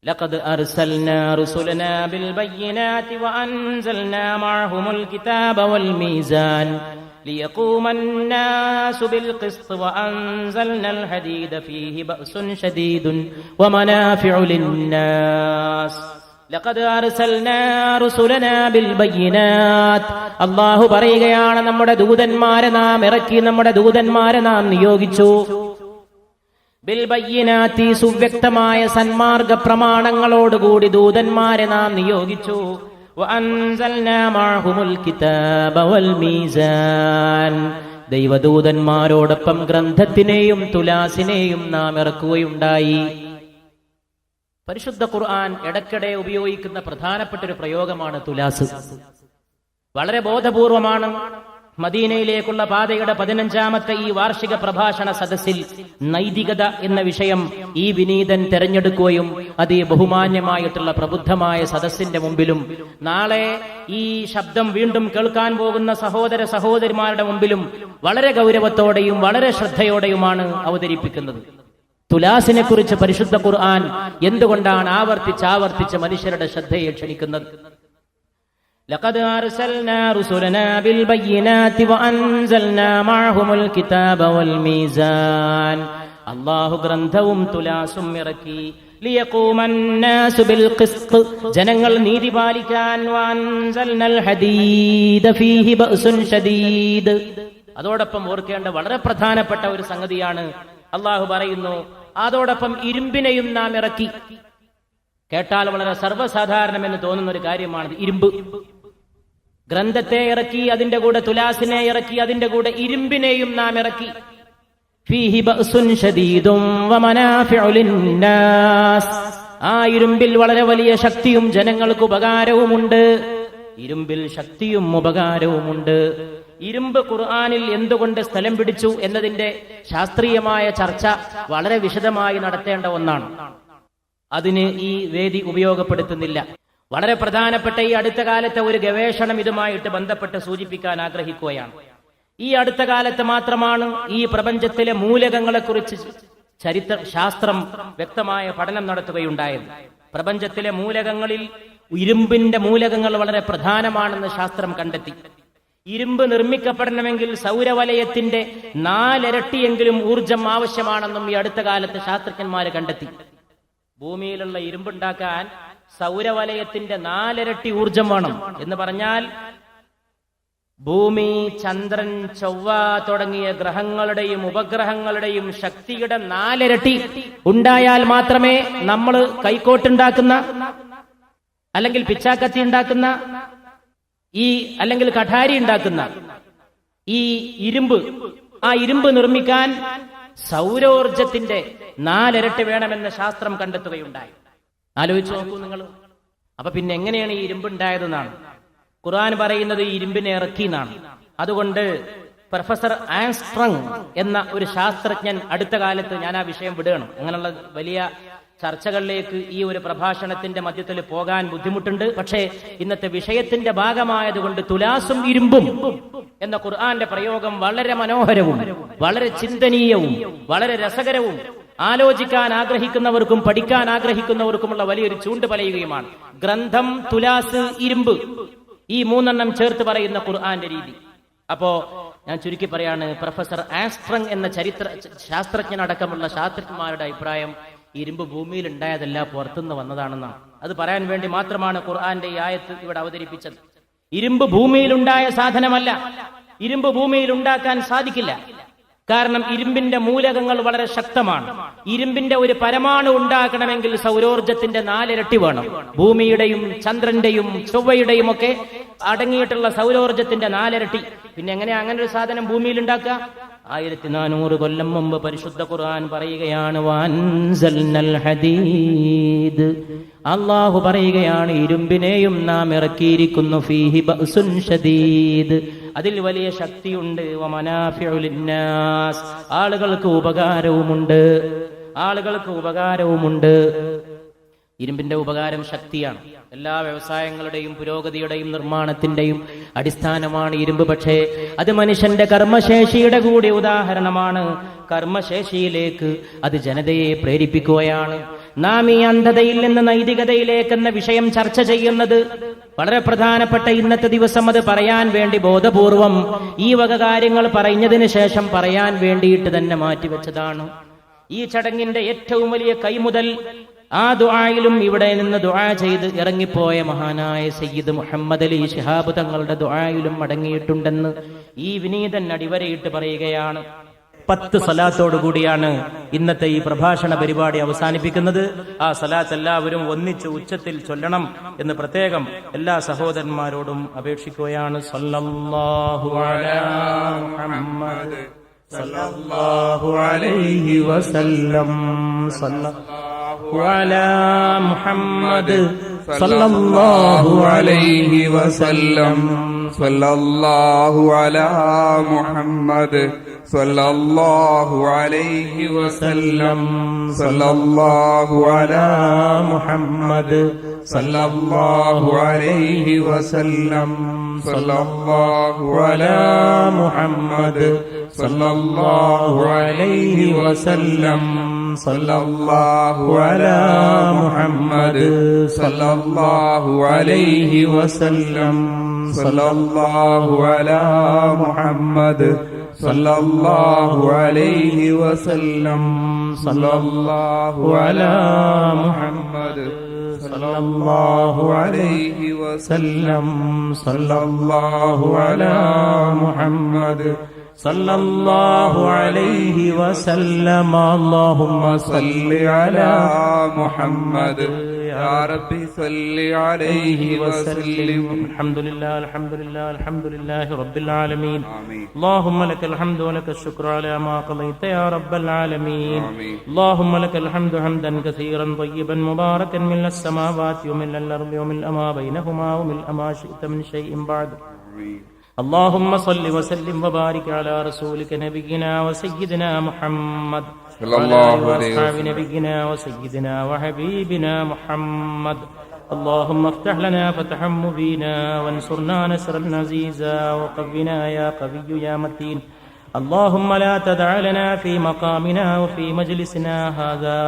ലഖദ് അർസൽനാ റുസുലനാ ബിൽ ബയ്യിനാതി വഅൻസൽനാ മഅഹുമുൽ കിതാബ വൽ മീസാൻ ലിയഖൂമൻ നാസു ബിൽ ഖിസ്ത് വഅൻസൽനൽ ഹദീദ ഫീഹി ബഅസുൻ ശദീദുൻ വമനാഫിഉ ലിന്നാസ്. ലഖദ് അർസൽനാ റുസുലനാ ബിൽ ബയ്യിനാത്ത്. അല്ലാഹു പറയുകയാണ്, നമ്മുടെ ദൂതന്മാരെ നാം ഇറക്കി, നമ്മുടെ ദൂതന്മാരെ നാം നിയോഗിച്ചു. ബിൽ ബയ്യിനാത്തി, സുവ്യക്തമായ സന്മാർഗ പ്രമാണങ്ങളോടുകൂടി ദൂതന്മാരെ നാം നിയോഗിച്ചു. വഅൻസൽനാ മഅഹുമുൽ കിതാബ വൽ മീസാൻ. ദൈവദൂതന്മാരോടൊപ്പം ഗ്രന്ഥത്തിനെയും തുലാസിനെയും നാം ഇറക്കുകയുണ്ടായി. പരിശുദ്ധ ഖുർആൻ ഇടയ്ക്കിടെ ഉപയോഗിക്കുന്ന പ്രധാനപ്പെട്ട ഒരു പ്രയോഗമാണ് തുലാസ്. വളരെ ബോധപൂർവമാണ്. മദീനയിലേക്കുള്ള പാതയുടെ 15ാമത്തെ ഈ വാർഷിക പ്രഭാഷണ സദസ്സിൽ നൈതികത എന്ന വിഷയം ഈ വിനീതൻ തെരഞ്ഞെടുക്കുകയും അത് ഈ ബഹുമാന്യമായിട്ടുള്ള പ്രബുദ്ധമായ സദസ്സിന്റെ മുമ്പിലും നാളെ ഈ ശബ്ദം വീണ്ടും കേൾക്കാൻ പോകുന്ന സഹോദര സഹോദരിമാരുടെ മുമ്പിലും വളരെ ഗൗരവത്തോടെയും വളരെ ശ്രദ്ധയോടെയുമാണ് അവതരിപ്പിക്കുന്നത്. തുലാസിനെ കുറിച്ച് പരിശുദ്ധ ഖുർആൻ എന്തുകൊണ്ടാണ് ആവർത്തിച്ച് മനുഷ്യരുടെ ശ്രദ്ധയെ ക്ഷണിക്കുന്നത്? ലഖദ് അർസൽനാ റുസുലനാ ബിൽ ബയ്യിനാതി വഅൻസൽനാ മഅഹുമുൽ കിതാബ വൽ മീസാൻ. അല്ലാഹു ഗ്രന്ഥവും തുലാസും ഇറക്കി. ലിയഖൂമൻ നാസു ബിൽ ഖിസ്ത്, ജനങ്ങൾ നീതി പാലിക്കാൻ. വഅൻസൽനൽ ഹദീദ ഫീഹി ബഅസുൻ ശദീദ്. അതോടൊപ്പം ഓർക്കേണ്ട വളരെ പ്രധാനപ്പെട്ട ഒരു സംഗതിയാണ് അല്ലാഹു പറയുന്നു, അതോടൊപ്പം ഇരുമ്പിനെയും നാം ഇറക്കി. കേട്ടാൽ വളരെ സർവ്വസാധാരണമെന്ന് തോന്നുന്ന ഒരു കാര്യമാണ് ഇരുമ്പ്. ഗ്രന്ഥത്തെ ഇറക്കി, അതിന്റെ കൂടെ തുലാസിനെ ഇറക്കി, അതിന്റെ കൂടെ ഇരുമ്പിനെയും നാം ഇറക്കി. ഫീഹി ബഅസുൻ ശദീദുൻ വമനാഫിഉ ലിന്നാസ്. ആ ഇരുമ്പിൽ വളരെ വലിയ ശക്തിയും ജനങ്ങൾക്ക് ഉപകാരവുമുണ്ട്. ഇരുമ്പിൽ ശക്തിയും ഉപകാരവുമുണ്ട്. ഇരുമ്പ് ഖുർആനിൽ എന്തുകൊണ്ട് സ്ഥലം പിടിച്ചു എന്നതിന്റെ ശാസ്ത്രീയമായ ചർച്ച വളരെ വിശദമായി നടത്തേണ്ട ഒന്നാണ്. അതിന് ഈ വേദി ഉപയോഗപ്പെടുത്തുന്നില്ല. വളരെ പ്രധാനപ്പെട്ട ഈ അടുത്ത കാലത്തെ ഒരു ഗവേഷണം ഇതുമായിട്ട് ബന്ധപ്പെട്ട് സൂചിപ്പിക്കാൻ ആഗ്രഹിക്കുകയാണ്. ഈ അടുത്ത കാലത്ത് മാത്രമാണ് ഈ പ്രപഞ്ചത്തിലെ മൂലകങ്ങളെക്കുറിച്ച് ശാസ്ത്രം വ്യക്തമായ പഠനം നടത്തുകയുണ്ടായത്. പ്രപഞ്ചത്തിലെ മൂലകങ്ങളിൽ ഇരുമ്പിന്റെ മൂലകങ്ങൾ വളരെ പ്രധാനമാണെന്ന് ശാസ്ത്രം കണ്ടെത്തി. ഇരുമ്പ് നിർമ്മിക്കപ്പെടണമെങ്കിൽ സൗരവലയത്തിന്റെ 4 ഇരട്ടിയെങ്കിലും ഊർജം ആവശ്യമാണെന്നും ഈ അടുത്ത കാലത്ത് ശാസ്ത്രജ്ഞന്മാർ കണ്ടെത്തി. ഭൂമിയിലുള്ള ഇരുമ്പുണ്ടാക്കാൻ സൗരവലയത്തിന്റെ 4 ഇരട്ടി ഊർജം വേണം എന്ന് പറഞ്ഞാൽ ഭൂമി, ചന്ദ്രൻ, ചൊവ്വ തുടങ്ങിയ ഗ്രഹങ്ങളുടെയും ഉപഗ്രഹങ്ങളുടെയും ശക്തിയുടെ 4 ഇരട്ടി ഉണ്ടായാൽ മാത്രമേ നമ്മൾ കൈക്കോട്ടുണ്ടാക്കുന്ന അല്ലെങ്കിൽ പിച്ചാക്കത്തി ഉണ്ടാക്കുന്ന അല്ലെങ്കിൽ കഠാരി ഉണ്ടാക്കുന്ന ഈ ഇരുമ്പ് നിർമ്മിക്കാൻ സൗരോർജത്തിന്റെ 4 ഇരട്ടി വേണമെന്ന് ശാസ്ത്രം കണ്ടെത്തുകയുണ്ടായി. ആലോചിച്ച് നോക്കൂ നിങ്ങൾ. അപ്പൊ പിന്നെ എങ്ങനെയാണ് ഈ ഇരുമ്പ് ഉണ്ടായതെന്നാണ് ഖുർആൻ പറയുന്നത്. ഈ ഇരുമ്പിനെ ഇറക്കി എന്നാണ്. അതുകൊണ്ട് പ്രൊഫസർ ആംസ്ട്രോങ് എന്ന ഒരു ശാസ്ത്രജ്ഞൻ അടുത്ത കാലത്ത്, ഞാൻ ആ വിഷയം വിടുകയാണ്, അങ്ങനെയുള്ള വലിയ ചർച്ചകളിലേക്ക് ഈ ഒരു പ്രഭാഷണത്തിന്റെ മധ്യത്തിൽ പോകാൻ ബുദ്ധിമുട്ടുണ്ട്. പക്ഷേ ഇന്നത്തെ വിഷയത്തിന്റെ ഭാഗമായതുകൊണ്ട് തുലാസും ഇരുമ്പും എന്ന ഖുർആന്റെ പ്രയോഗം വളരെ മനോഹരവും വളരെ ചിന്തനീയവും വളരെ രസകരവും ആലോചിക്കാൻ ആഗ്രഹിക്കുന്നവർക്കും പഠിക്കാൻ ആഗ്രഹിക്കുന്നവർക്കുമുള്ള വലിയൊരു ചൂണ്ടുപലയുകയുമാണ്. ഗ്രന്ഥം, തുലാസ്, ഇരുമ്പ്, ഈ 3 ചേർത്ത് പറയുന്ന ഖുർആന്റെ രീതി. അപ്പോ ഞാൻ ചുരുക്കി പറയാണ്, പ്രൊഫസർ ആംസ്ട്രോങ് എന്ന ശാസ്ത്രജ്ഞനടക്കമുള്ള ശാസ്ത്രജ്ഞന്മാരുടെ അഭിപ്രായം ഇരുമ്പ് ഭൂമിയിൽ ഉണ്ടായതല്ല, പുറത്തുനിന്ന് വന്നതാണെന്നാണ്. അത് പറയാൻ വേണ്ടി മാത്രമാണ് ഖുർആന്റെ ഈ ആയത്ത് ഇവിടെ അവതരിപ്പിച്ചത്. ഇരുമ്പ് ഭൂമിയിലുണ്ടായ സാധനമല്ല. ഇരുമ്പ് ഭൂമിയിൽ ഉണ്ടാക്കാൻ സാധിക്കില്ല. കാരണം ഇരുമ്പിന്റെ മൂലകങ്ങൾ വളരെ ശക്തമാണ്. ഇരുമ്പിന്റെ ഒരു പരമാണു ഉണ്ടാക്കണമെങ്കിൽ സൗരോർജത്തിന്റെ 4 ഇരട്ടി വേണം. ഭൂമിയുടെയും ചന്ദ്രന്റെയും ചൊവ്വയുടെയും ഒക്കെ അടങ്ങിയിട്ടുള്ള സൗരോർജത്തിന്റെ 4 ഇരട്ടി. പിന്നെ എങ്ങനെയാ അങ്ങനെ ഒരു സാധനം ഭൂമിയിൽ ഉണ്ടാക്കുക? 1400 കൊല്ലം മുമ്പ് പരിശുദ്ധ ഖുർആൻ പറയുകയാണ്, വഅൻസൽനൽ ഹദീദ്. അല്ലാഹു പറയുകയാണ്, ഇരുമ്പിനെയും നാം ഇറക്കിയിരിക്കുന്നു. ഫീഹി ബഅസുൻ ശദീദ്, അതിൽ വലിയ ശക്തിയുണ്ട്. വമനാഫിഉ ലിന്നാസ്, ആളുകൾക്ക് ഉപകാരവുമുണ്ട്. ഇരുമ്പിന്റെ ഉപകാരം ശക്തിയാണ്. എല്ലാ വ്യവസായങ്ങളുടെയും പുരോഗതിയുടെയും നിർമ്മാണത്തിന്റെയും അടിസ്ഥാനമാണ് ഇരുമ്പ്. പക്ഷേ അത് മനുഷ്യന്റെ കർമ്മശേഷിയുടെ കൂടി ഉദാഹരണമാണ്. കർമ്മശേഷിയിലേക്ക് അത് ജനതയെ പ്രേരിപ്പിക്കുകയാണ്. നാം ഈ അന്ധതയിൽ നിന്ന് നൈതികതയിലേക്ക് എന്ന വിഷയം ചർച്ച ചെയ്യുന്നത് വളരെ പ്രധാനപ്പെട്ട ഇന്നത്തെ ദിവസം അത് പറയാൻ വേണ്ടി ബോധപൂർവം ഈ വക കാര്യങ്ങൾ പറഞ്ഞതിന് ശേഷം പറയാൻ വേണ്ടിയിട്ട് തന്നെ മാറ്റിവെച്ചതാണ്. ഈ ചടങ്ങിന്റെ ഏറ്റവും വലിയ കൈമുതൽ ആ ദുആയിലും ഇവിടെ നിന്ന് ദുആ ചെയ്ത് ഇറങ്ങിപ്പോയ മഹാനായ സയ്യിദ് മുഹമ്മദ് അലി ശിഹാബ് തങ്ങളുടെ ദുആയിലും അടങ്ങിയിട്ടുണ്ടെന്ന് ഈ വിനീതൻ അടിവരയിട്ട് പറയുകയാണ്. 10 സലാത്തോടു കൂടിയാണ് ഇന്നത്തെ ഈ പ്രഭാഷണ പരിപാടി അവസാനിപ്പിക്കുന്നത്. ആ സലാത്ത് എല്ലാവരും ഒന്നിച്ച് ഉച്ചത്തിൽ ചൊല്ലണം എന്ന് പ്രത്യേകം എല്ലാ സഹോദരന്മാരോടും അപേക്ഷിക്കുകയാണ്. സല്ലല്ലാഹു അലാ മുഹമ്മദ് സല്ലല്ലാഹു അലൈഹി വസല്ലം. സല്ലല്ലാഹു അലാ മുഹമ്മദ് സല്ലല്ലാഹു അലൈഹി വസല്ലം. സല്ലല്ലാഹു അലാ മുഹമ്മദ് സല്ലല്ലാഹു അലൈഹി വസല്ലം. സല്ലല്ലാഹു അലാ മുഹമ്മദ് സല്ലല്ലാഹു അലൈഹി വസല്ലം. സല്ലല്ലാഹു അലാ മുഹമ്മദ് സല്ലല്ലാഹു അലൈഹി വസല്ലം. സല്ലല്ലാഹു അലാ മുഹമ്മദ് സല്ലല്ലാഹു അലൈഹി വസല്ലം. സല്ലല്ലാഹു അലാ മുഹമ്മദ് സല്ലല്ലാഹു അലൈഹി വസല്ലം. സല്ലല്ലാഹു അലാ മുഹമ്മദ് സല്ലല്ലാഹു അലൈഹി വസല്ലം. സല്ലല്ലാഹു അലാ മുഹമ്മദ് സല്ലല്ലാഹു അലൈഹി വസല്ലം. അല്ലാഹുമ്മ സല്ലി അലാ മുഹമ്മദ് يا ربي صل عليه وسلم. الحمد لله الحمد لله الحمد لله رب العالمين. آمين. اللهم لك الحمد ولك الشكر على ما قضيت يا رب العالمين. آمين. اللهم لك الحمد حمدا كثيرا طيبا مباركا من السماوات ومن الأرض ومن ما بينهما ومن ما شئت من شيء بعد. آمين. اللهم صل وسلم وبارك على رسولك نبينا وسيدنا محمد صلى الله عليه وأصحاب وسلم. نبينا وسيدنا وحبيبنا محمد. اللهم افتح لنا فتحا مبينا وانصرنا نصرا عزيزا وقونا يا قوي يا متين. اللهم لا تدع لنا في مقامنا وفي مجلسنا هذا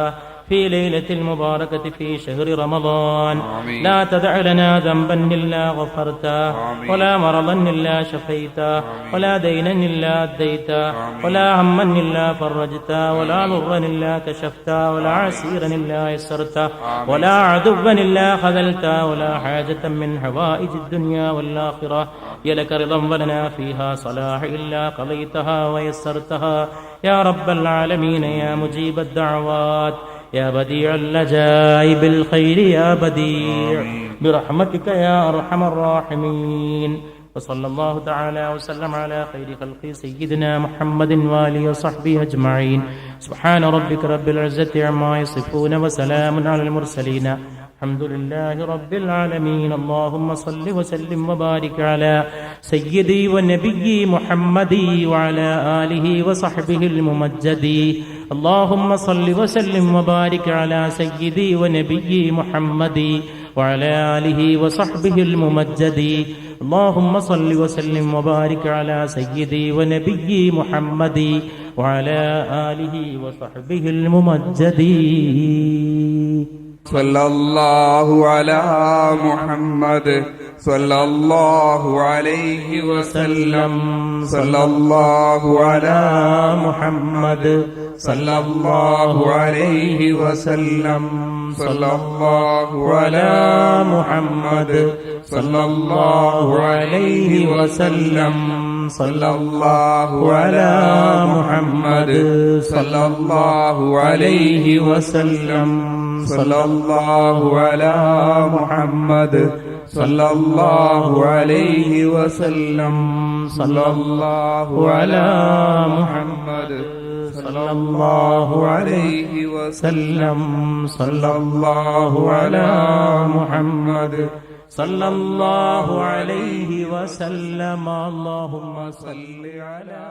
في ليلة المباركة في شهر رمضان آمين. لا تدع لنا ذنبا إلا غفرته آمين. ولا مرضا إلا شفيته ولا دينا إلا أديته آمين. ولا هما إلا فرجته ولا ضرا إلا كشفته ولا عسيرا إلا يسرته ولا عدوا إلا خذلته ولا حاجة من حوائج الدنيا والآخرة هي لك رضا ولنا فيها صلاح إلا قضيتها ويسرتها يا رب العالمين يا مجيب الدعوات يا بديع العجائب الخير يا بديع برحمتك يا أرحم الراحمين. وصلى الله تعالى وسلم على خير خلق سيدنا محمد وآله وصحبه أجمعين. سبحان ربك رب العزة عما يصفون وسلام على المرسلين الحمد لله رب العالمين. اللهم صل وسلم وبارك على سيدي ونبي محمد وعلى آله وصحبه الممجد. اللهم صل وسلم وبارك على سيدي ونبي محمد وعلى آله وصحبه الممجد. اللهم صل وسلم وبارك على سيدي ونبي محمد وعلى آله وصحبه الممجد. صلى الله على محمد صلى الله عليه وسلم. صلى الله على محمد صلى الله عليه وسلم. صلى الله على محمد صلى الله عليه وسلم. صلى الله على محمد صلى الله عليه وسلم. صلى الله على محمد صلى الله عليه وسلم. صلى الله على محمد صلى الله عليه وسلم. صلى الله على محمد صلى الله عليه وسلم. اللهم صل على